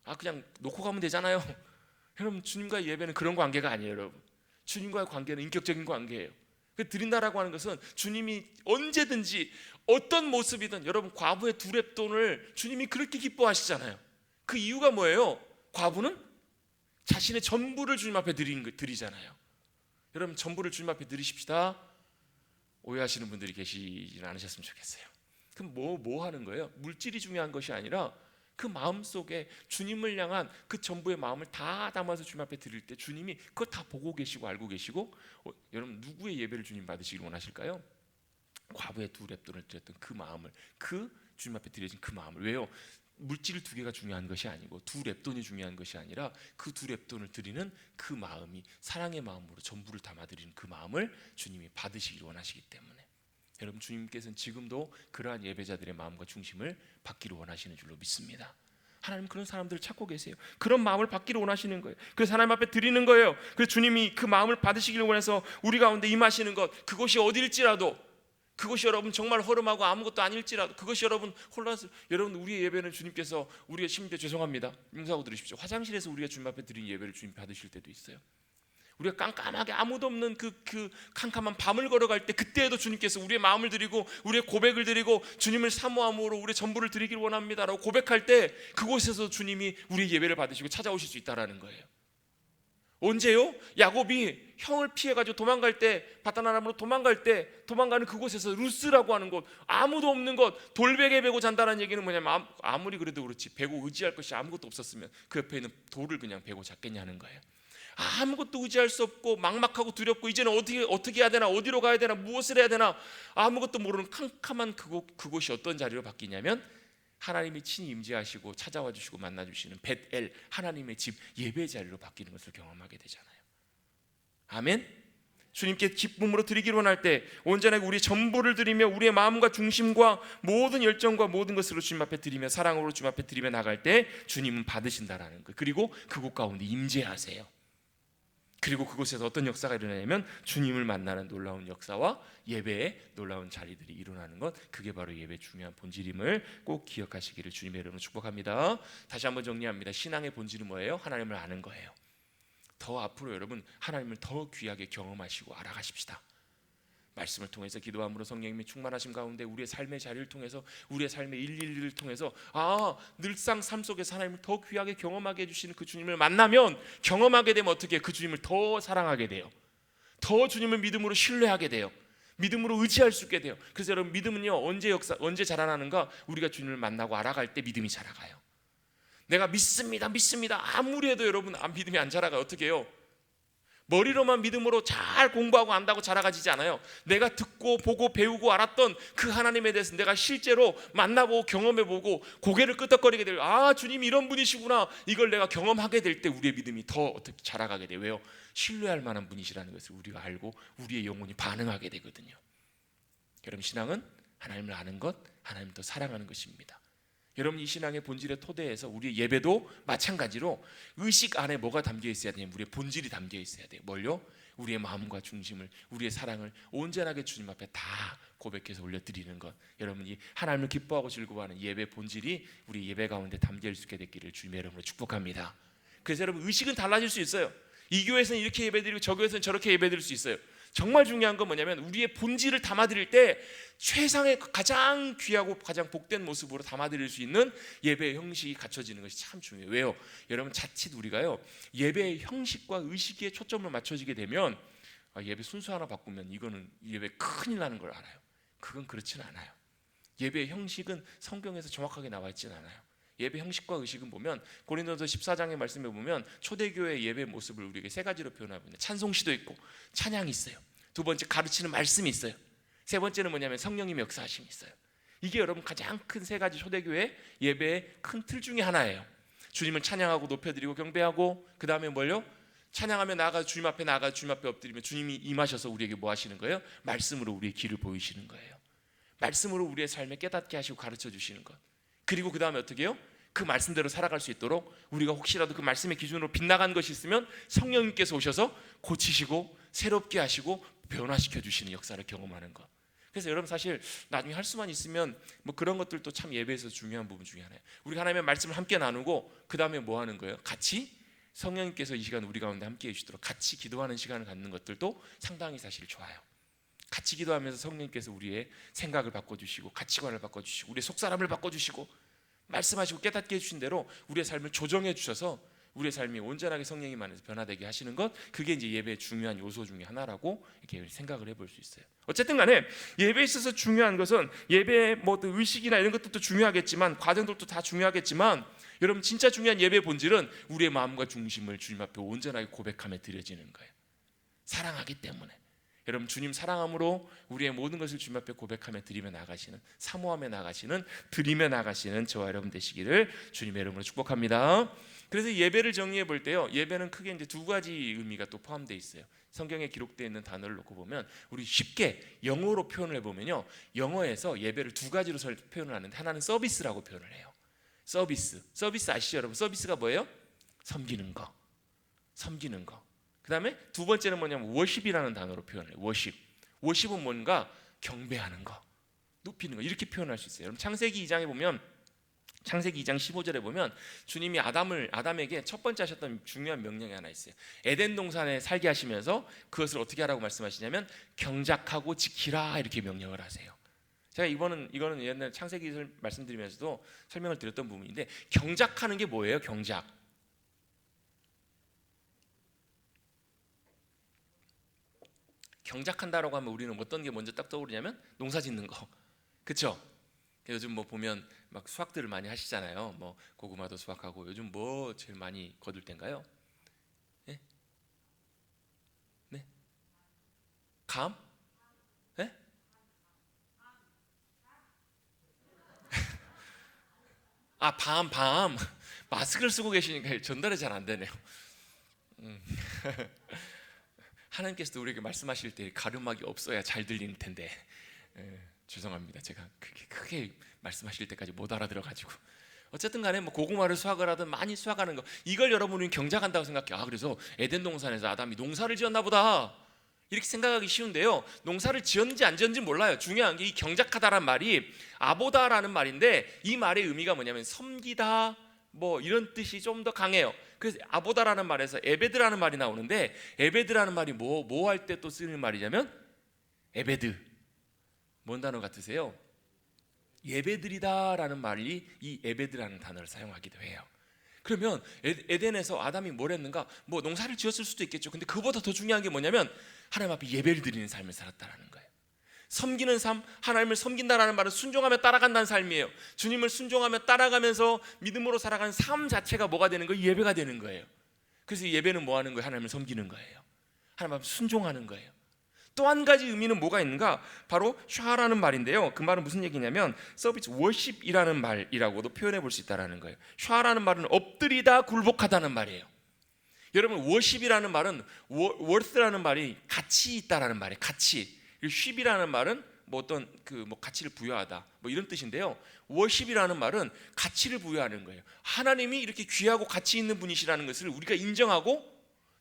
아, 그냥 놓고 가면 되잖아요. 여러분, 주님과의 예배는 그런 관계가 아니에요, 여러분. 주님과의 관계는 인격적인 관계예요. 드린다라고 하는 것은 주님이 언제든지 어떤 모습이든, 여러분, 과부의 2렙돈을 주님이 그렇게 기뻐하시잖아요. 그 이유가 뭐예요? 과부는 자신의 전부를 주님 앞에 드리잖아요. 여러분, 전부를 주님 앞에 드리십시다. 오해하시는 분들이 계시지 않으셨으면 좋겠어요. 그럼 뭐 하는 거예요? 물질이 중요한 것이 아니라 그 마음 속에 주님을 향한 그 전부의 마음을 다 담아서 주님 앞에 드릴 때 주님이 그거 다 보고 계시고 알고 계시고, 여러분, 누구의 예배를 주님 받으시길 원하실까요? 과부의 2렙돈을 드렸던 그 마음을, 그 주님 앞에 드려진 그 마음을. 왜요? 물질 2개가 중요한 것이 아니고 2렙돈이 중요한 것이 아니라 그 2렙돈을 드리는 그 마음이 사랑의 마음으로 전부를 담아드리는 그 마음을 주님이 받으시길 원하시기 때문에, 여러분, 주님께서는 지금도 그러한 예배자들의 마음과 중심을 받기를 원하시는 줄로 믿습니다. 하나님 그런 사람들을 찾고 계세요. 그런 마음을 받기를 원하시는 거예요. 그래서 하나님 앞에 드리는 거예요. 그래서 주님이 그 마음을 받으시기를 원해서 우리 가운데 임하시는 것, 그것이 어디일지라도, 그것이 여러분 정말 허름하고 아무것도 아닐지라도, 그것이 여러분 여러분, 우리의 예배는 주님께서, 우리가 심지어 죄송합니다, 용서하고 들으십시오, 화장실에서 우리가 주님 앞에 드린 예배를 주님 받으실 때도 있어요. 우리가 깜깜하게 아무도 없는 그 캄캄한 밤을 걸어갈 때, 그때에도 주님께서 우리의 마음을 드리고 우리의 고백을 드리고 주님을 사모함으로 우리의 전부를 드리길 원합니다라고 고백할 때, 그곳에서 주님이 우리의 예배를 받으시고 찾아오실 수 있다라는 거예요. 언제요? 야곱이 형을 피해가지고 도망갈 때, 바다나람으로 도망갈 때, 도망가는 그곳에서 루스라고 하는 곳, 아무도 없는 곳, 돌베개 베고 잔다는 얘기는 뭐냐면, 아무리 그래도 그렇지 베고 의지할 것이 아무것도 없었으면 그 옆에 있는 돌을 그냥 베고 잤겠냐는 거예요. 아무것도 의지할 수 없고 막막하고 두렵고, 이제는 어떻게 해야 되나, 어디로 가야 되나, 무엇을 해야 되나, 아무것도 모르는 캄캄한 그곳이 어떤 자리로 바뀌냐면, 하나님이 친히 임재하시고 찾아와 주시고 만나 주시는 벳엘, 하나님의 집, 예배 자리로 바뀌는 것을 경험하게 되잖아요. 아멘. 주님께 기쁨으로 드리기를 원할 때 온전하게 우리 전부를 드리며 우리의 마음과 중심과 모든 열정과 모든 것으로 주님 앞에 드리며 사랑으로 주님 앞에 드리며 나갈 때 주님은 받으신다라는 거예요. 그리고 그곳 가운데 임재하세요. 그리고 그곳에서 어떤 역사가 일어나냐면 주님을 만나는 놀라운 역사와 예배의 놀라운 자리들이 일어나는 것, 그게 바로 예배의 중요한 본질임을 꼭 기억하시기를 주님의 이름으로 축복합니다. 다시 한번 정리합니다. 신앙의 본질은 뭐예요? 하나님을 아는 거예요. 더 앞으로 여러분 하나님을 더 귀하게 경험하시고 알아가십시다. 말씀을 통해서 기도함으로 성령님이 충만하심 가운데 우리의 삶의 자리를 통해서, 우리의 삶의 일일이를 통해서 늘상 삶 속에서 하나님을 더 귀하게 경험하게 해주시는 그 주님을 만나면, 경험하게 되면 어떻게 그 주님을 더 사랑하게 돼요. 더 주님을 믿음으로 신뢰하게 돼요. 믿음으로 의지할 수 있게 돼요. 그래서 여러분 믿음은요 언제 자라나는가? 우리가 주님을 만나고 알아갈 때 믿음이 자라가요. 내가 믿습니다 아무리 해도 여러분 믿음이 안 자라가요. 어떻게 해요? 머리로만 믿음으로 잘 공부하고 안다고 자라가지지 않아요. 내가 듣고 보고 배우고 알았던 그 하나님에 대해서 내가 실제로 만나보고 경험해보고 고개를 끄덕거리게 돼요. 주님이 이런 분이시구나, 이걸 내가 경험하게 될 때 우리의 믿음이 더 어떻게 자라가게 돼요. 왜요? 신뢰할 만한 분이시라는 것을 우리가 알고 우리의 영혼이 반응하게 되거든요. 여러분 신앙은 하나님을 아는 것, 하나님을 더 사랑하는 것입니다. 여러분 이 신앙의 본질의 토대에서 우리의 예배도 마찬가지로 의식 안에 뭐가 담겨 있어야 돼요? 우리의 본질이 담겨 있어야 돼요. 뭘요? 우리의 마음과 중심을, 우리의 사랑을 온전하게 주님 앞에 다 고백해서 올려드리는 것. 여러분 이 하나님을 기뻐하고 즐거워하는 예배 본질이 우리 예배 가운데 담겨 있을 수 있게 됐기를 주님의 이름으로 축복합니다. 그래서 여러분 의식은 달라질 수 있어요. 이 교회에서는 이렇게 예배드리고 저 교회에서는 저렇게 예배드릴 수 있어요. 정말 중요한 건 뭐냐면 우리의 본질을 담아드릴 때 최상의 가장 귀하고 가장 복된 모습으로 담아드릴 수 있는 예배의 형식이 갖춰지는 것이 참 중요해요. 왜요? 여러분 자칫 우리가요 예배의 형식과 의식에 초점을 맞춰지게 되면 예배 순서 하나 바꾸면 이거는 예배 큰일 나는 걸 알아요. 그건 그렇지는 않아요. 예배의 형식은 성경에서 정확하게 나와 있지는 않아요. 예배 형식과 의식은 보면 고린도서 14장의 말씀에 보면 초대교회의 예배 모습을 우리에게 세 가지로 표현하고 있는데, 찬송시도 있고 찬양이 있어요. 두 번째 가르치는 말씀이 있어요. 세 번째는 뭐냐면 성령님의 역사하심이 있어요. 이게 여러분 가장 큰 세 가지 초대교회 예배의 큰 틀 중에 하나예요. 주님을 찬양하고 높여드리고 경배하고, 그 다음에 뭘요? 찬양하며 나아가 주님 앞에 나아가 주님 앞에 엎드리면 주님이 임하셔서 우리에게 뭐 하시는 거예요? 말씀으로 우리의 길을 보이시는 거예요. 말씀으로 우리의 삶에 깨닫게 하시고 가르쳐 주시는 것. 그리고 그 다음에 어떻게 해요? 그 말씀대로 살아갈 수 있도록 우리가 혹시라도 그 말씀의 기준으로 빗나간 것이 있으면 성령님께서 오셔서 고치시고 새롭게 하시고 변화시켜 주시는 역사를 경험하는 것. 그래서 여러분 사실 나중에 할 수만 있으면 뭐 그런 것들도 참 예배에서 중요한 부분 중에 하나예요. 우리 하나님의 말씀을 함께 나누고 그 다음에 뭐 하는 거예요? 같이 성령님께서 이 시간 우리 가운데 함께 해주시도록 같이 기도하는 시간을 갖는 것들도 상당히 사실 좋아요. 같이 기도하면서 성령님께서 우리의 생각을 바꿔주시고 가치관을 바꿔주시고 우리의 속사람을 바꿔주시고 말씀하시고 깨닫게 해주신 대로 우리의 삶을 조정해 주셔서 우리의 삶이 온전하게 성령님 안에서 변화되게 하시는 것, 그게 이제 예배의 중요한 요소 중에 하나라고 이렇게 생각을 해볼 수 있어요. 어쨌든 간에 예배에 있어서 중요한 것은 예배의 뭐 의식이나 이런 것들도 중요하겠지만 과정들도 다 중요하겠지만 여러분 진짜 중요한 예배의 본질은 우리의 마음과 중심을 주님 앞에 온전하게 고백하며 드려지는 거예요. 사랑하기 때문에. 여러분 주님 사랑함으로 우리의 모든 것을 주님 앞에 고백하며 드리며 나가시는, 사모하며 나가시는, 드리며 나가시는 저와 여러분 되시기를 주님의 이름으로 축복합니다. 그래서 예배를 정리해 볼 때요, 예배는 크게 이제 두 가지 의미가 또 포함되어 있어요. 성경에 기록되어 있는 단어를 놓고 보면 우리 쉽게 영어로 표현을 해보면요, 영어에서 예배를 두 가지로 표현을 하는데 하나는 서비스라고 표현을 해요. 서비스 아시죠 여러분? 서비스가 뭐예요? 섬기는 거. 그 다음에 두 번째는 뭐냐면 워십이라는 단어로 표현해요. 워십은 뭔가 경배하는 거, 높이는 거, 이렇게 표현할 수 있어요. 여러분 창세기 2장에 보면, 창세기 2장 15절에 보면 주님이 아담에게 첫 번째 하셨던 중요한 명령이 하나 있어요. 에덴 동산에 살게 하시면서 그것을 어떻게 하라고 말씀하시냐면 경작하고 지키라, 이렇게 명령을 하세요. 제가 이거는 옛날 창세기를 말씀드리면서도 설명을 드렸던 부분인데, 경작하는 게 뭐예요? 경작한다라고 하면 우리는 어떤 게 먼저 딱 떠오르냐면 농사 짓는 거, 그렇죠? 요즘 뭐 보면 막 수확들을 많이 하시잖아요. 뭐 고구마도 수확하고. 요즘 뭐 제일 많이 거둘 때인가요? 네? 네? 감? 네? 밤. 마스크를 쓰고 계시니까 전달이 잘 안 되네요. 하나님께서도 우리에게 말씀하실 때 가르막이 없어야 잘 들리는 텐데, 죄송합니다. 제가 크게 말씀하실 때까지 못 알아들어가지고. 어쨌든 간에 뭐 고구마를 수확을 하든 많이 수확하는 거, 이걸 여러분이 경작한다고 생각해요. 그래서 에덴 동산에서 아담이 농사를 지었나 보다 이렇게 생각하기 쉬운데요, 농사를 지었는지 안 지었는지 몰라요. 중요한 게 이 경작하다란 말이 아보다라는 말인데, 이 말의 의미가 뭐냐면 섬기다 뭐 이런 뜻이 좀 더 강해요. 그래서 아보다라는 말에서 에베드라는 말이 나오는데, 에베드라는 말이 뭐 할 때 또 쓰는 말이냐면 에베드, 뭔 단어 같으세요? 예배드리다라는 말이 이 에베드라는 단어를 사용하기도 해요. 그러면 에덴에서 아담이 뭘 했는가? 뭐 농사를 지었을 수도 있겠죠. 근데 그보다 더 중요한 게 뭐냐면 하나님 앞에 예배를 드리는 삶을 살았다라는 거예요. 섬기는 삶, 하나님을 섬긴다라는 말은 순종하며 따라간다는 삶이에요. 주님을 순종하며 따라가면서 믿음으로 살아가는 삶 자체가 뭐가 되는 거예요? 예배가 되는 거예요. 그래서 예배는 뭐 하는 거예요? 하나님을 섬기는 거예요. 하나님 앞에 순종하는 거예요. 또 한 가지 의미는 뭐가 있는가? 바로 샤라는 말인데요, 그 말은 무슨 얘기냐면 서비스 워십이라는 말이라고도 표현해 볼 수 있다는 거예요. 샤라는 말은 엎드리다 굴복하다는 말이에요. 여러분, 워십이라는 말은 worth라는 말이 가치 있다라는 말이에요. 가치. 쉽이라는 말은 뭐 어떤 뭐 가치를 부여하다 뭐 이런 뜻인데요, 워십이라는 말은 가치를 부여하는 거예요. 하나님이 이렇게 귀하고 가치 있는 분이시라는 것을 우리가 인정하고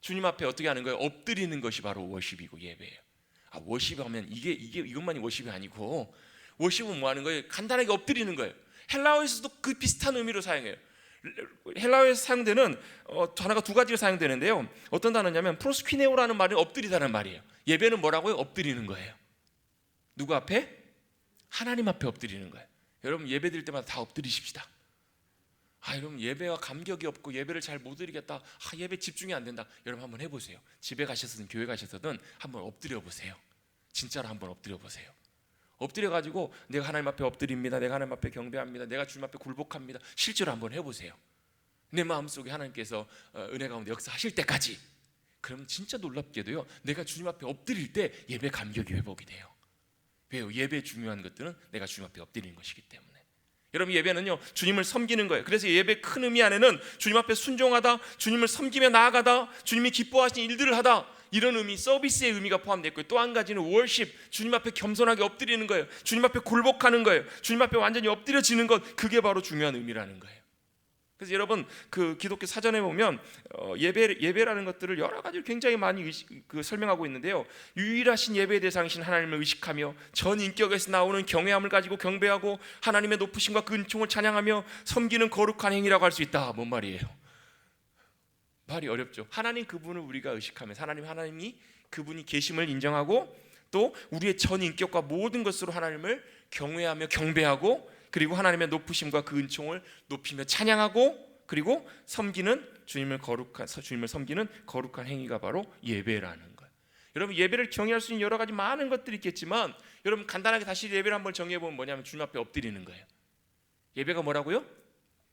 주님 앞에 어떻게 하는 거예요? 엎드리는 것이 바로 워십이고 예배예요. 워십하면 이것만이 워십이 아니고, 워십은 뭐 하는 거예요? 간단하게 엎드리는 거예요. 헬라어에서도 그 비슷한 의미로 사용해요. 헬라어에서 사용되는 단어가 두 가지로 사용되는데요, 어떤 단어냐면 프로스퀴네오라는 말은 엎드리다는 말이에요. 예배는 뭐라고요? 엎드리는 거예요. 누구 앞에? 하나님 앞에 엎드리는 거예요. 여러분, 예배 드릴 때마다 다 엎드리십시다. 여러분, 예배와 감격이 없고 예배를 잘 못 드리겠다, 예배 집중이 안 된다, 여러분 한번 해보세요. 집에 가셔서든 교회 가셔서든 한번 엎드려 보세요. 진짜로 한번 엎드려 보세요. 엎드려 가지고 내가 하나님 앞에 엎드립니다, 내가 하나님 앞에 경배합니다, 내가 주님 앞에 굴복합니다, 실제로 한번 해보세요. 내 마음속에 하나님께서 은혜 가운데 역사하실 때까지. 그럼 진짜 놀랍게도요, 내가 주님 앞에 엎드릴 때 예배 감격이 회복이 돼요. 왜요? 예배의 중요한 것들은 내가 주님 앞에 엎드리는 것이기 때문에. 여러분, 예배는요 주님을 섬기는 거예요. 그래서 예배 큰 의미 안에는 주님 앞에 순종하다, 주님을 섬기며 나아가다, 주님이 기뻐하시는 일들을 하다, 이런 의미, 서비스의 의미가 포함되어 있고요. 또 한 가지는 월십, 주님 앞에 겸손하게 엎드리는 거예요. 주님 앞에 굴복하는 거예요. 주님 앞에 완전히 엎드려지는 것, 그게 바로 중요한 의미라는 거예요. 그래서 여러분, 그 기독교 사전에 보면 예배라는 것들을 여러 가지로 굉장히 많이 설명하고 있는데요, 유일하신 예배의 대상이신 하나님을 의식하며 전 인격에서 나오는 경외함을 가지고 경배하고 하나님의 높으심과 그 은총을 찬양하며 섬기는 거룩한 행위라고 할 수 있다. 뭔 말이에요? 말이 어렵죠. 하나님 그분을 우리가 의식하면서 하나님이 그분이 계심을 인정하고, 또 우리의 전 인격과 모든 것으로 하나님을 경외하며 경배하고, 그리고 하나님의 높으심과 그 은총을 높이며 찬양하고, 그리고 주님을 섬기는 거룩한 행위가 바로 예배라는 거예요. 여러분, 예배를 정의할 수 있는 여러 가지 많은 것들이 있겠지만, 여러분 간단하게 다시 예배를 한번 정의해보면 뭐냐면 주님 앞에 엎드리는 거예요. 예배가 뭐라고요?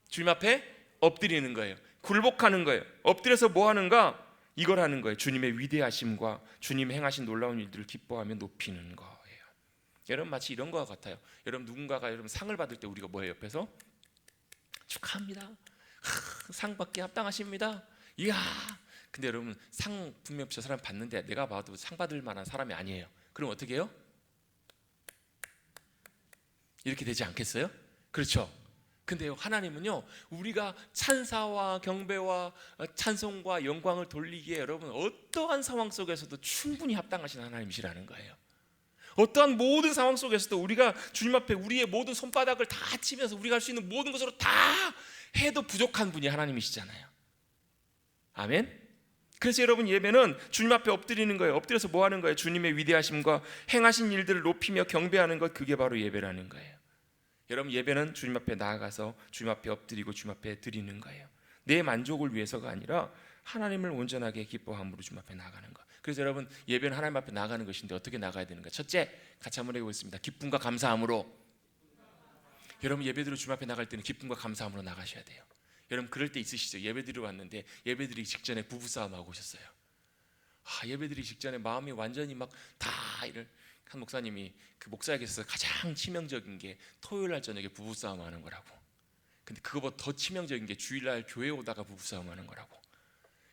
주님 앞에 엎드리는 거예요. 굴복하는 거예요. 엎드려서 뭐 하는가? 이걸 하는 거예요. 주님의 위대하심과 주님의 행하신 놀라운 일들을 기뻐하며 높이는 거예요. 여러분, 마치 이런 거와 같아요. 여러분, 누군가가 여러분 상을 받을 때 우리가 뭐예요? 옆에서 축하합니다, 상 받기에 합당하십니다, 이야. 근데 여러분, 상 분명 저 사람 받는데 내가 봐도 상 받을 만한 사람이 아니에요. 그럼 어떻게 해요? 이렇게 되지 않겠어요? 그렇죠? 근데요, 하나님은요 우리가 찬사와 경배와 찬송과 영광을 돌리기에 여러분 어떠한 상황 속에서도 충분히 합당하신 하나님이시라는 거예요. 어떠한 모든 상황 속에서도 우리가 주님 앞에 우리의 모든 손바닥을 다 치면서 우리가 할 수 있는 모든 것으로 다 해도 부족한 분이 하나님이시잖아요. 아멘. 그래서 여러분, 예배는 주님 앞에 엎드리는 거예요. 엎드려서 뭐 하는 거예요? 주님의 위대하심과 행하신 일들을 높이며 경배하는 것, 그게 바로 예배라는 거예요. 여러분, 예배는 주님 앞에 나아가서 주님 앞에 엎드리고 주님 앞에 드리는 거예요. 내 만족을 위해서가 아니라 하나님을 온전하게 기뻐함으로 주님 앞에 나아가는 것. 그래서 여러분, 예배는 하나님 앞에 나가는 것인데 어떻게 나가야 되는가? 첫째, 같이 한번 해보겠습니다. 기쁨과 감사함으로. 여러분, 예배드리러 주님 앞에 나갈 때는 기쁨과 감사함으로 나가셔야 돼요. 여러분, 그럴 때 있으시죠? 예배드리러 왔는데 예배드리기 직전에 부부싸움 하고 오셨어요. 예배드리기 직전에 마음이 완전히 막 다 이런. 한 목사님이 그 목사에게서 가장 치명적인 게 토요일 날 저녁에 부부싸움 하는 거라고. 근데 그거보다 더 치명적인 게 주일날 교회 오다가 부부싸움 하는 거라고.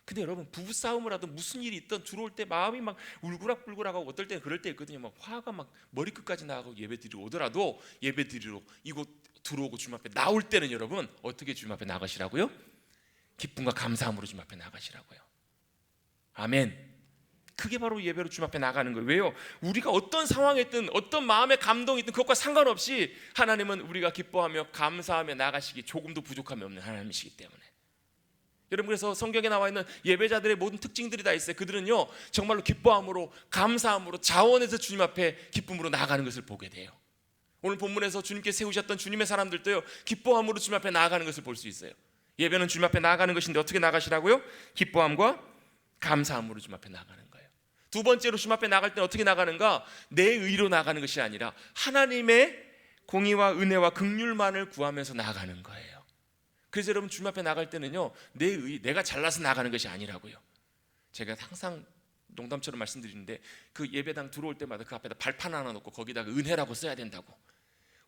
근데 여러분, 부부싸움을 하든 무슨 일이 있든 들어올 때 마음이 막 울그락불그락하고, 어떨 때는 그럴 때 있거든요. 막 화가 막 머리끝까지 나가고 예배드리러 오더라도 예배드리러 이곳 들어오고 주님 앞에 나올 때는 여러분 어떻게 주님 앞에 나가시라고요? 기쁨과 감사함으로 주님 앞에 나가시라고요. 아멘. 그게 바로 예배로 주님 앞에 나가는 거예요. 왜요? 우리가 어떤 상황에 있든 어떤 마음의 감동이 있든 그것과 상관없이 하나님은 우리가 기뻐하며 감사하며 나가시기 조금도 부족함이 없는 하나님이시기 때문에. 여러분, 그래서 성경에 나와 있는 예배자들의 모든 특징들이 다 있어요. 그들은요 정말로 기뻐함으로 감사함으로 자원해서 주님 앞에 기쁨으로 나아가는 것을 보게 돼요. 오늘 본문에서 주님께 세우셨던 주님의 사람들도요 기뻐함으로 주님 앞에 나아가는 것을 볼 수 있어요. 예배는 주님 앞에 나아가는 것인데 어떻게 나가시라고요? 기뻐함과 감사함으로 주님 앞에 나가는 거예요. 두 번째로 주님 앞에 나갈 때는 어떻게 나가는가? 내 의로 나가는 것이 아니라 하나님의 공의와 은혜와 긍휼만을 구하면서 나가는 거예요. 그래서 여러분 주님 앞에 나갈 때는요 내가 잘나서 나가는 것이 아니라고요. 제가 항상 농담처럼 말씀드리는데 그 예배당 들어올 때마다 그 앞에다 발판 하나 놓고 거기다가 은혜라고 써야 된다고.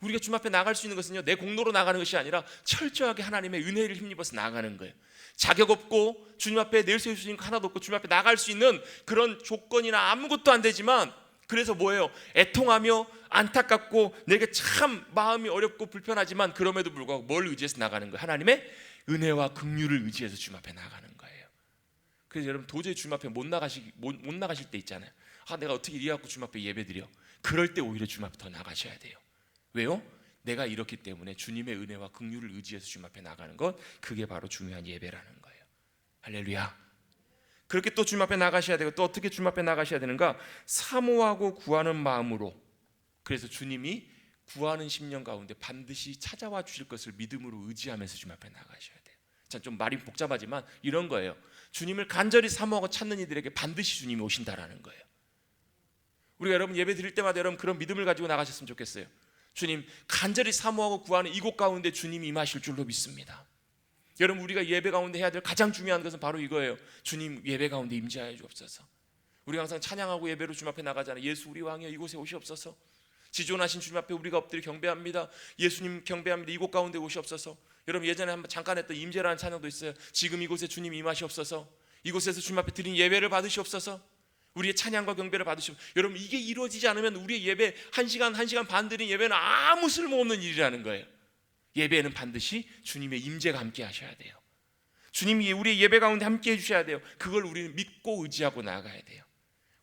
우리가 주님 앞에 나갈 수 있는 것은요 내 공로로 나가는 것이 아니라 철저하게 하나님의 은혜를 힘입어서 나가는 거예요. 자격 없고 주님 앞에 내세울 수 있는 거 하나도 없고 주님 앞에 나갈 수 있는 그런 조건이나 아무것도 안 되지만, 그래서 뭐예요? 애통하며 안타깝고 내게 참 마음이 어렵고 불편하지만 그럼에도 불구하고 뭘 의지해서 나가는 거예요? 하나님의 은혜와 긍휼을 의지해서 주님 앞에 나가는 거예요. 그래서 여러분 도저히 주님 앞에 못 나가실 때 있잖아요. 내가 어떻게 이래갖고 주님 앞에 예배드려. 그럴 때 오히려 주님 앞에 더 나가셔야 돼요. 왜요? 내가 이렇기 때문에 주님의 은혜와 긍휼을 의지해서 주님 앞에 나가는 것, 그게 바로 중요한 예배라는 거예요. 할렐루야. 그렇게 또 주님 앞에 나가셔야 되고, 또 어떻게 주님 앞에 나가셔야 되는가? 사모하고 구하는 마음으로. 그래서 주님이 구하는 심령 가운데 반드시 찾아와 주실 것을 믿음으로 의지하면서 주님 앞에 나가셔야 돼요. 자, 좀 말이 복잡하지만 이런 거예요. 주님을 간절히 사모하고 찾는 이들에게 반드시 주님이 오신다라는 거예요. 우리가 여러분 예배 드릴 때마다 여러분 그런 믿음을 가지고 나가셨으면 좋겠어요. 주님 간절히 사모하고 구하는 이곳 가운데 주님이 임하실 줄로 믿습니다. 여러분 우리가 예배 가운데 해야 될 가장 중요한 것은 바로 이거예요. 주님 예배 가운데 임재하여 주옵소서. 우리가 항상 찬양하고 예배로 주님 앞에 나가잖아요. 예수 우리 왕이여 이곳에 오시옵소서. 지존하신 주님 앞에 우리가 엎드려 경배합니다. 예수님 경배합니다. 이곳 가운데 오시옵소서. 여러분 예전에 한번 잠깐 했던 임재라는 찬양도 있어요. 지금 이곳에 주님 임하시옵소서. 이곳에서 주님 앞에 드린 예배를 받으시옵소서. 우리의 찬양과 경배를 받으시옵소서. 여러분 이게 이루어지지 않으면 우리의 예배 1시간 반 드린 예배는 아무 쓸모없는 일이라는 거예요. 예배는 반드시 주님의 임재가 함께 하셔야 돼요. 주님이 우리의 예배 가운데 함께 해주셔야 돼요. 그걸 우리는 믿고 의지하고 나아가야 돼요.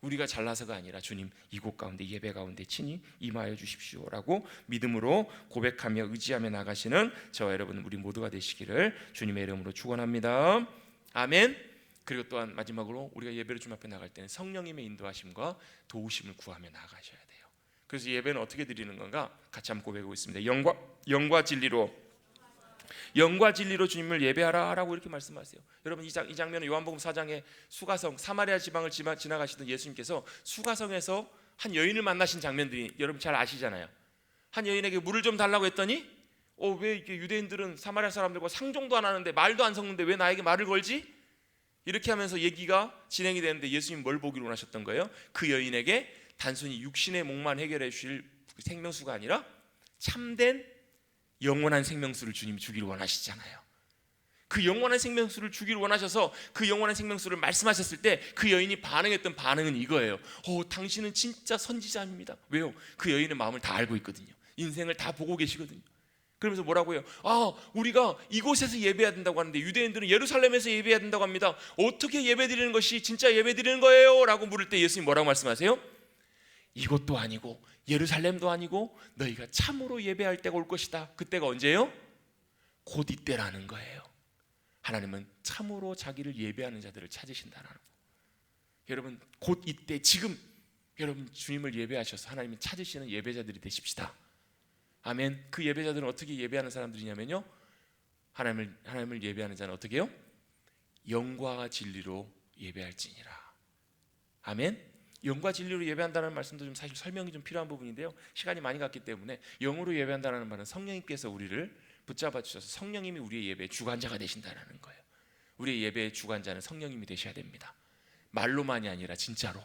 우리가 잘나서가 아니라 주님 이곳 가운데 예배 가운데 친히 임하여 주십시오라고 믿음으로 고백하며 의지하며 나가시는 저와 여러분 우리 모두가 되시기를 주님의 이름으로 축원합니다. 아멘. 그리고 또한 마지막으로 우리가 예배를 주님 앞에 나갈 때는 성령님의 인도하심과 도우심을 구하며 나가셔야 돼요. 그래서 예배는 어떻게 드리는 건가? 같이 한번 고백하고 있습니다. 영과 진리로 주님을 예배하라라고 이렇게 말씀하세요. 여러분 이 장면은 요한복음 4장에 수가성 사마리아 지방을 지나가시던 예수님께서 수가성에서 한 여인을 만나신 장면들이 여러분 잘 아시잖아요. 한 여인에게 물을 좀 달라고 했더니 왜 이렇게 유대인들은 사마리아 사람들과 상종도 안 하는데 말도 안 섞는데 왜 나에게 말을 걸지? 이렇게 하면서 얘기가 진행이 되는데 예수님 뭘 보기를 원하셨던 거예요? 그 여인에게 단순히 육신의 목만 해결해 주실 생명수가 아니라 참된 영원한 생명수를 주님이 주기를 원하시잖아요. 그 영원한 생명수를 주기를 원하셔서 그 영원한 생명수를 말씀하셨을 때 그 여인이 반응했던 반응은 이거예요. 당신은 진짜 선지자입니다. 왜요? 그 여인의 마음을 다 알고 있거든요. 인생을 다 보고 계시거든요. 그러면서 뭐라고 해요? 우리가 이곳에서 예배해야 된다고 하는데 유대인들은 예루살렘에서 예배해야 된다고 합니다. 어떻게 예배드리는 것이 진짜 예배드리는 거예요? 라고 물을 때 예수님 뭐라고 말씀하세요? 이곳도 아니고 예루살렘도 아니고 너희가 참으로 예배할 때가 올 것이다. 그때가 언제예요? 곧 이때라는 거예요. 하나님은 참으로 자기를 예배하는 자들을 찾으신다라는 거. 여러분 곧 이때 지금 여러분 주님을 예배하셔서 하나님이 찾으시는 예배자들이 되십시다. 아멘. 그 예배자들은 어떻게 예배하는 사람들이냐면요, 하나님을 예배하는 자는 어떻게 해요? 영과 진리로 예배할지니라. 아멘. 영과 진리로 예배한다는 말씀도 좀 사실 설명이 좀 필요한 부분인데요, 시간이 많이 갔기 때문에 영으로 예배한다는 말은 성령님께서 우리를 붙잡아 주셔서 성령님이 우리의 예배의 주관자가 되신다는 거예요. 우리의 예배의 주관자는 성령님이 되셔야 됩니다. 말로만이 아니라 진짜로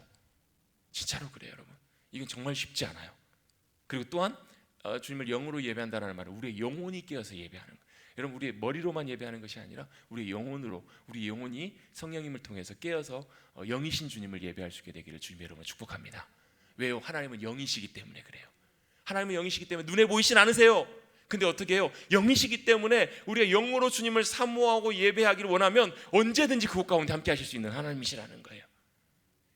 그래요. 여러분 이건 정말 쉽지 않아요. 그리고 또한 주님을 영으로 예배한다는 말은 우리의 영혼이 깨어서 예배하는 거예요. 여러분 우리의 머리로만 예배하는 것이 아니라 우리의 영혼으로, 우리 영혼이 성령님을 통해서 깨어서 영이신 주님을 예배할 수 있게 되기를 주님의 이름으로 축복합니다. 왜요? 하나님은 영이시기 때문에 그래요. 하나님은 영이시기 때문에 눈에 보이진 않으세요. 근데 어떻게 해요? 영이시기 때문에 우리가 영으로 주님을 사모하고 예배하기를 원하면 언제든지 그곳 가운데 함께 하실 수 있는 하나님이시라는 거예요.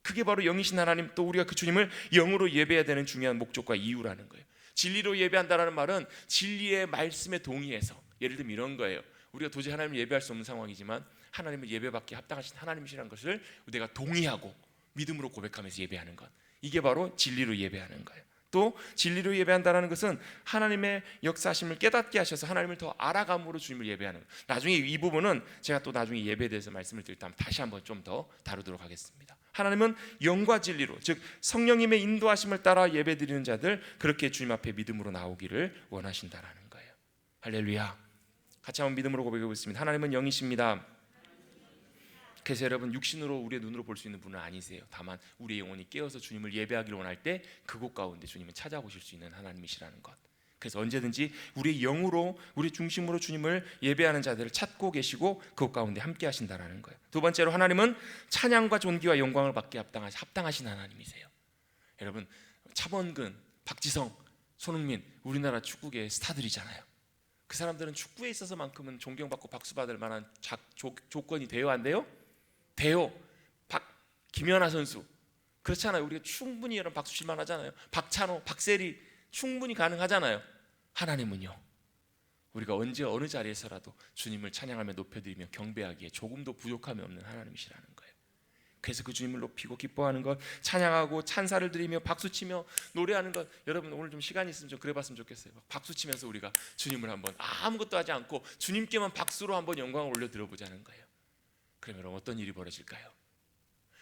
그게 바로 영이신 하나님, 또 우리가 그 주님을 영으로 예배해야 되는 중요한 목적과 이유라는 거예요. 진리로 예배한다는 말은 진리의 말씀에 동의해서, 예를 들면 이런 거예요. 우리가 도저히 하나님을 예배할 수 없는 상황이지만 하나님을 예배받기 합당하신 하나님이시라는 것을 내가 동의하고 믿음으로 고백하면서 예배하는 것, 이게 바로 진리로 예배하는 거예요. 또 진리로 예배한다는 것은 하나님의 역사심을 깨닫게 하셔서 하나님을 더 알아감으로 주님을 예배하는 것. 나중에 이 부분은 제가 또 나중에 예배에 대해서 말씀을 드릴 때 다시 한번 좀 더 다루도록 하겠습니다. 하나님은 영과 진리로, 즉 성령님의 인도하심을 따라 예배드리는 자들, 그렇게 주님 앞에 믿음으로 나오기를 원하신다라는 거예요. 할렐루야. 같이 한번 믿음으로 고백해 보겠습니다. 하나님은 영이십니다. 그래서 여러분, 육신으로 우리의 눈으로 볼 수 있는 분은 아니세요. 다만 우리의 영혼이 깨어서 주님을 예배하기를 원할 때 그곳 가운데 주님은 찾아오실 수 있는 하나님이시라는 것. 그래서 언제든지 우리의 영으로, 우리 중심으로 주님을 예배하는 자들을 찾고 계시고 그곳 가운데 함께 하신다라는 거예요. 두 번째로, 하나님은 찬양과 존귀와 영광을 받게 합당하신 하나님이세요. 여러분, 차범근, 박지성, 손흥민, 우리나라 축구계의 스타들이잖아요. 그 사람들은 축구에 있어서만큼은 존경받고 박수받을 만한 조건이 돼요, 안 돼요? 돼요. 김연아 선수, 그렇잖아요. 우리가 충분히 여러분 박수 칠만 하잖아요. 박찬호, 박세리 충분히 가능하잖아요. 하나님은요, 우리가 언제 어느 자리에서라도 주님을 찬양하며 높여드리며 경배하기에 조금도 부족함이 없는 하나님이시라는 거예요. 그래서 그 주님을 높이고 기뻐하는 것, 찬양하고 찬사를 드리며 박수치며 노래하는 것, 여러분 오늘 좀 시간이 있으면 좀 그래봤으면 좋겠어요. 박수치면서 우리가 주님을 한번 아무것도 하지 않고 주님께만 박수로 한번 영광을 올려 드려보자는 거예요. 그러면 어떤 일이 벌어질까요?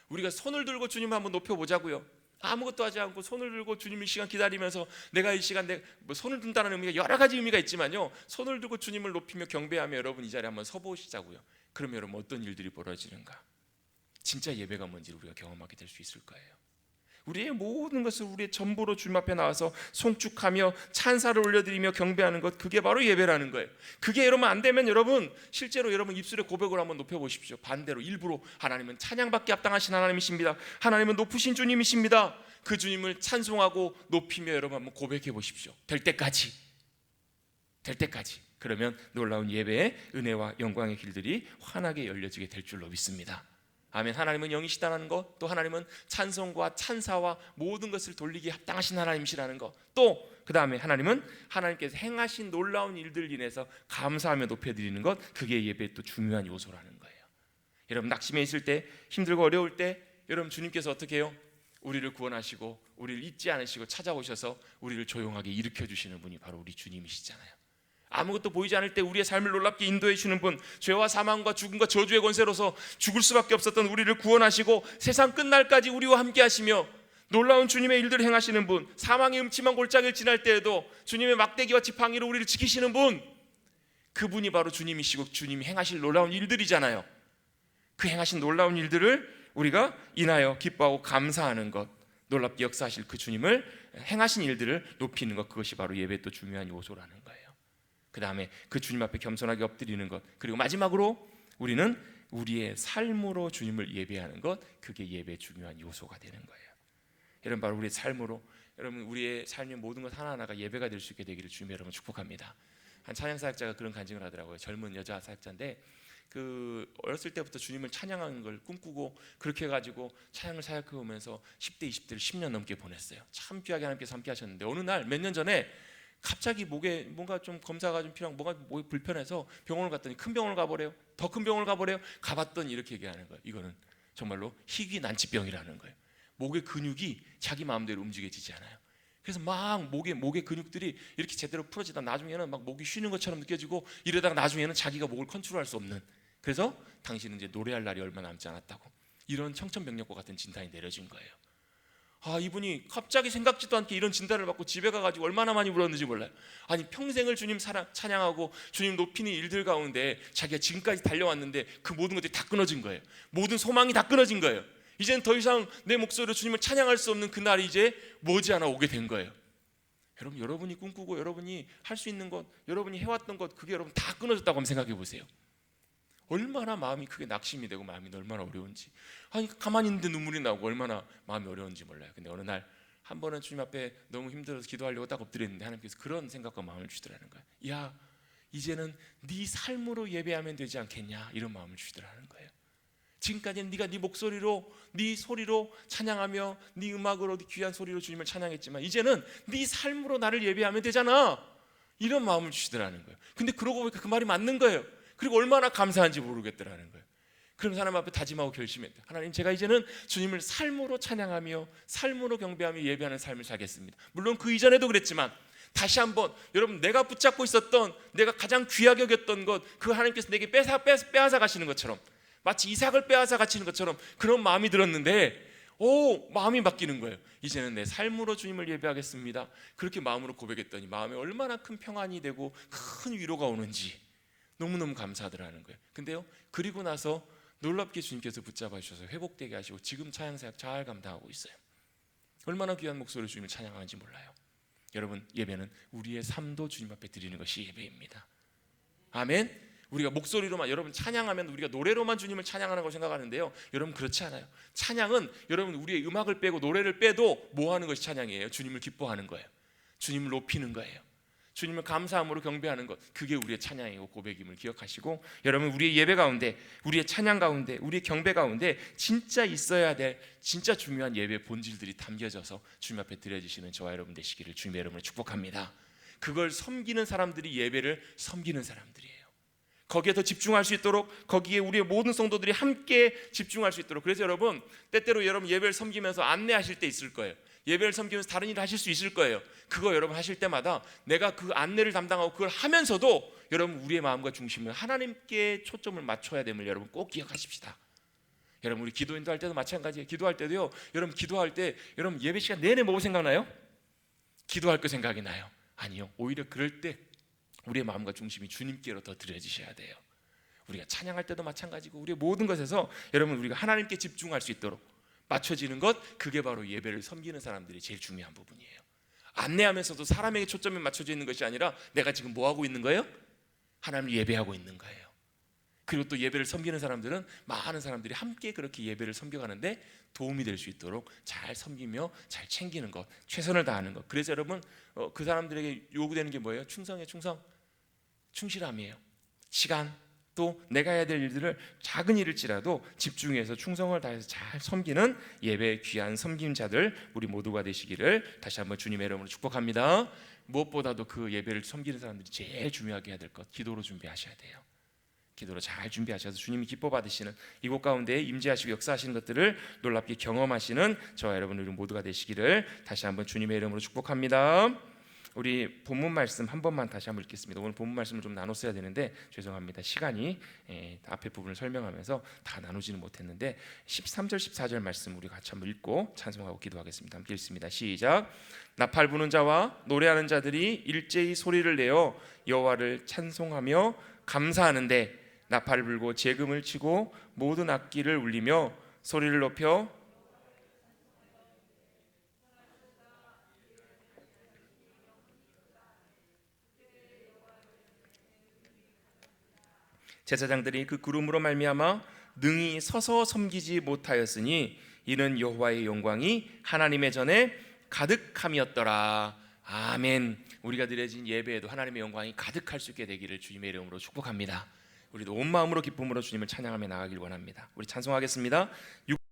우리가 손을 들고 주님을 한번 높여보자고요. 아무것도 하지 않고 손을 들고 주님 이 시간 기다리면서, 내가 이 시간 손을 든다는 의미가 여러 가지 의미가 있지만요, 손을 들고 주님을 높이며 경배하며 여러분 이 자리에 한번 서보시자고요. 그러면 여러분 어떤 일들이 벌어지는가? 진짜 예배가 뭔지를 우리가 경험하게 될 수 있을 거예요. 우리의 모든 것을 우리의 전부로 주님 앞에 나와서 송축하며 찬사를 올려드리며 경배하는 것, 그게 바로 예배라는 거예요. 그게 여러분 안 되면 여러분 실제로 여러분 입술에 고백을 한번 높여보십시오. 반대로 일부러 하나님은 찬양받기 합당하신 하나님이십니다, 하나님은 높으신 주님이십니다, 그 주님을 찬송하고 높이며 여러분 한번 고백해 보십시오. 될 때까지. 그러면 놀라운 예배의 은혜와 영광의 길들이 환하게 열려지게 될 줄로 믿습니다. 아멘. 하나님은 영이시다는 것, 또 하나님은 찬송과 찬사와 모든 것을 돌리기에 합당하신 하나님이시라는 것, 또 그 다음에 하나님은 하나님께서 행하신 놀라운 일들 인해서 감사하며 높여드리는 것, 그게 예배의 또 중요한 요소라는 거예요. 여러분 낙심해 있을 때, 힘들고 어려울 때 여러분 주님께서 어떻게 해요? 우리를 구원하시고 우리를 잊지 않으시고 찾아오셔서 우리를 조용하게 일으켜 주시는 분이 바로 우리 주님이시잖아요. 아무것도 보이지 않을 때 우리의 삶을 놀랍게 인도해 주는 분, 죄와 사망과 죽음과 저주의 권세로서 죽을 수밖에 없었던 우리를 구원하시고 세상 끝날까지 우리와 함께 하시며 놀라운 주님의 일들을 행하시는 분, 사망의 음침한 골짜기를 지날 때에도 주님의 막대기와 지팡이로 우리를 지키시는 분, 그분이 바로 주님이시고 주님이 행하실 놀라운 일들이잖아요. 그 행하신 놀라운 일들을 우리가 인하여 기뻐하고 감사하는 것, 놀랍게 역사하실 그 주님을 행하신 일들을 높이는 것, 그것이 바로 예배의 또 중요한 요소라는 거예요. 그 다음에 그 주님 앞에 겸손하게 엎드리는 것, 그리고 마지막으로 우리는 우리의 삶으로 주님을 예배하는 것, 그게 예배의 중요한 요소가 되는 거예요. 여러분 바로 우리의 삶으로, 여러분 우리의 삶의 모든 것 하나하나가 예배가 될 수 있게 되기를 주님 여러분 축복합니다. 한 찬양 사역자가 그런 간증을 하더라고요. 젊은 여자 사역자인데 그 어렸을 때부터 주님을 찬양하는 걸 꿈꾸고 그렇게 해가지고 찬양을 사역해 오면서 10대 20대를 10년 넘게 보냈어요. 참 귀하게 하나님께서 함께 하셨는데 어느 날 몇 년 전에 갑자기 목에 뭔가 좀 검사가 좀 필요한, 뭐가 목이 불편해서 병원을 갔더니 큰 병원을 가보래요. 더 큰 병원을 가보래요. 가봤더니 이렇게 얘기하는 거예요. 이거는 정말로 희귀 난치병이라는 거예요. 목의 근육이 자기 마음대로 움직여지지 않아요. 그래서 막 목의 근육들이 이렇게 제대로 풀어지다 나중에는 막 목이 쉬는 것처럼 느껴지고, 이러다가 나중에는 자기가 목을 컨트롤할 수 없는, 그래서 당신은 이제 노래할 날이 얼마 남지 않았다고, 이런 청천벽력과 같은 진단이 내려진 거예요. 이분이 갑자기 생각지도 않게 이런 진단을 받고 집에 가가지고 얼마나 많이 울었는지 몰라요. 아니 평생을 주님 찬양하고 주님 높이는 일들 가운데 자기가 지금까지 달려왔는데 그 모든 것들이 다 끊어진 거예요. 모든 소망이 다 끊어진 거예요. 이제는 더 이상 내 목소리로 주님을 찬양할 수 없는 그날이 이제 머지않아 오게 된 거예요. 여러분, 여러분이 꿈꾸고 여러분이 할 수 있는 것, 여러분이 해왔던 것, 그게 여러분 다 끊어졌다고 한번 생각해 보세요. 얼마나 마음이 크게 낙심이 되고 마음이 얼마나 어려운지. 아니 가만히 있는데 눈물이 나고 얼마나 마음이 어려운지 몰라요. 근데 어느 날 한 번은 주님 앞에 너무 힘들어서 기도하려고 딱 엎드렸는데 하나님께서 그런 생각과 마음을 주시더라는 거예요. 야, 이제는 네 삶으로 예배하면 되지 않겠냐, 이런 마음을 주시더라는 거예요. 지금까지는 네가 네 목소리로, 네 소리로 찬양하며 네 음악으로, 네 귀한 소리로 주님을 찬양했지만 이제는 네 삶으로 나를 예배하면 되잖아, 이런 마음을 주시더라는 거예요. 근데 그러고 보니까 그 말이 맞는 거예요. 그리고 얼마나 감사한지 모르겠더라는 거예요. 그럼 하나님 앞에 다짐하고 결심했대. 하나님, 제가 이제는 주님을 삶으로 찬양하며 삶으로 경배하며 예배하는 삶을 살겠습니다. 물론 그 이전에도 그랬지만 다시 한번 여러분, 내가 붙잡고 있었던, 내가 가장 귀하게 여겼던 것, 그 하나님께서 내게 빼앗아 가시는 것처럼, 마치 이삭을 빼앗아 가시는 것처럼 그런 마음이 들었는데, 마음이 바뀌는 거예요. 이제는 내 삶으로 주님을 예배하겠습니다. 그렇게 마음으로 고백했더니 마음에 얼마나 큰 평안이 되고 큰 위로가 오는지 너무너무 감사하더라는 거예요. 근데요, 그리고 나서 놀랍게 주님께서 붙잡아 주셔서 회복되게 하시고 지금 찬양사역 잘 감당하고 있어요. 얼마나 귀한 목소리로 주님을 찬양하는지 몰라요. 여러분, 예배는 우리의 삶도 주님 앞에 드리는 것이 예배입니다. 아멘. 우리가 목소리로만, 여러분 찬양하면 우리가 노래로만 주님을 찬양하는 걸 생각하는데요, 여러분 그렇지 않아요. 찬양은 여러분 우리의 음악을 빼고 노래를 빼도 뭐 하는 것이 찬양이에요? 주님을 기뻐하는 거예요. 주님을 높이는 거예요. 주님을 감사함으로 경배하는 것, 그게 우리의 찬양이고 고백임을 기억하시고, 여러분 우리의 예배 가운데, 우리의 찬양 가운데, 우리의 경배 가운데 진짜 있어야 될 진짜 중요한 예배 본질들이 담겨져서 주님 앞에 드려지시는 저와 여러분 되시기를 주님의 이름으로 축복합니다. 그걸 섬기는 사람들이 예배를 섬기는 사람들이에요. 거기에 더 집중할 수 있도록, 거기에 우리의 모든 성도들이 함께 집중할 수 있도록. 그래서 여러분, 때때로 여러분 예배를 섬기면서 안내하실 때 있을 거예요. 예배를 섬기면서 다른 일을 하실 수 있을 거예요. 그거 여러분 하실 때마다 내가 그 안내를 담당하고 그걸 하면서도 여러분 우리의 마음과 중심을 하나님께 초점을 맞춰야 됨을 여러분 꼭 기억하십시다. 여러분 우리 기도인도 할 때도 마찬가지예요. 기도할 때도요, 여러분 기도할 때 여러분 예배 시간 내내 뭐 생각나요? 기도할 거 생각이 나요? 아니요. 오히려 그럴 때 우리의 마음과 중심이 주님께로 더 드려지셔야 돼요. 우리가 찬양할 때도 마찬가지고 우리의 모든 것에서 여러분 우리가 하나님께 집중할 수 있도록 맞춰지는 것, 그게 바로 예배를 섬기는 사람들이 제일 중요한 부분이에요. 안내하면서도 사람에게 초점이 맞춰져 있는 것이 아니라 내가 지금 뭐 하고 있는 거예요? 하나님을 예배하고 있는 거예요. 그리고 또 예배를 섬기는 사람들은 많은 사람들이 함께 그렇게 예배를 섬겨가는데 도움이 될 수 있도록 잘 섬기며 잘 챙기는 것, 최선을 다하는 것. 그래서 여러분 그 사람들에게 요구되는 게 뭐예요? 충성이에요. 충실함이에요. 시간, 또 내가 해야 될 일들을 작은 일일지라도 집중해서 충성을 다해서 잘 섬기는 예배 귀한 섬김자들 우리 모두가 되시기를 다시 한번 주님의 이름으로 축복합니다. 무엇보다도 그 예배를 섬기는 사람들이 제일 중요하게 해야 될 것, 기도로 준비하셔야 돼요. 기도로 잘 준비하셔서 주님이 기뻐 받으시는 이곳 가운데 임재하시고 역사하시는 것들을 놀랍게 경험하시는 저와 여러분 우리 모두가 되시기를 다시 한번 주님의 이름으로 축복합니다. 우리 본문 말씀 한 번만 다시 한번 읽겠습니다. 오늘 본문 말씀을 좀 나눴어야 되는데 죄송합니다. 시간이 앞에 부분을 설명하면서 다 나누지는 못했는데 13절 14절 말씀 우리 같이 한번 읽고 찬송하고 기도하겠습니다. 함께 읽습니다. 시작. 나팔 부는 자와 노래하는 자들이 일제히 소리를 내어 여호와를 찬송하며 감사하는데 나팔을 불고 제금을 치고 모든 악기를 울리며 소리를 높여 제사장들이 그 구름으로 말미암아 능히 서서 섬기지 못하였으니 이는 여호와의 영광이 하나님의 전에 가득함이었더라. 아멘. 우리가 드려진 예배에도 하나님의 영광이 가득할 수 있게 되기를 주님의 이름으로 축복합니다. 우리도 온 마음으로 기쁨으로 주님을 찬양하며 나가길 원합니다. 우리 찬송하겠습니다.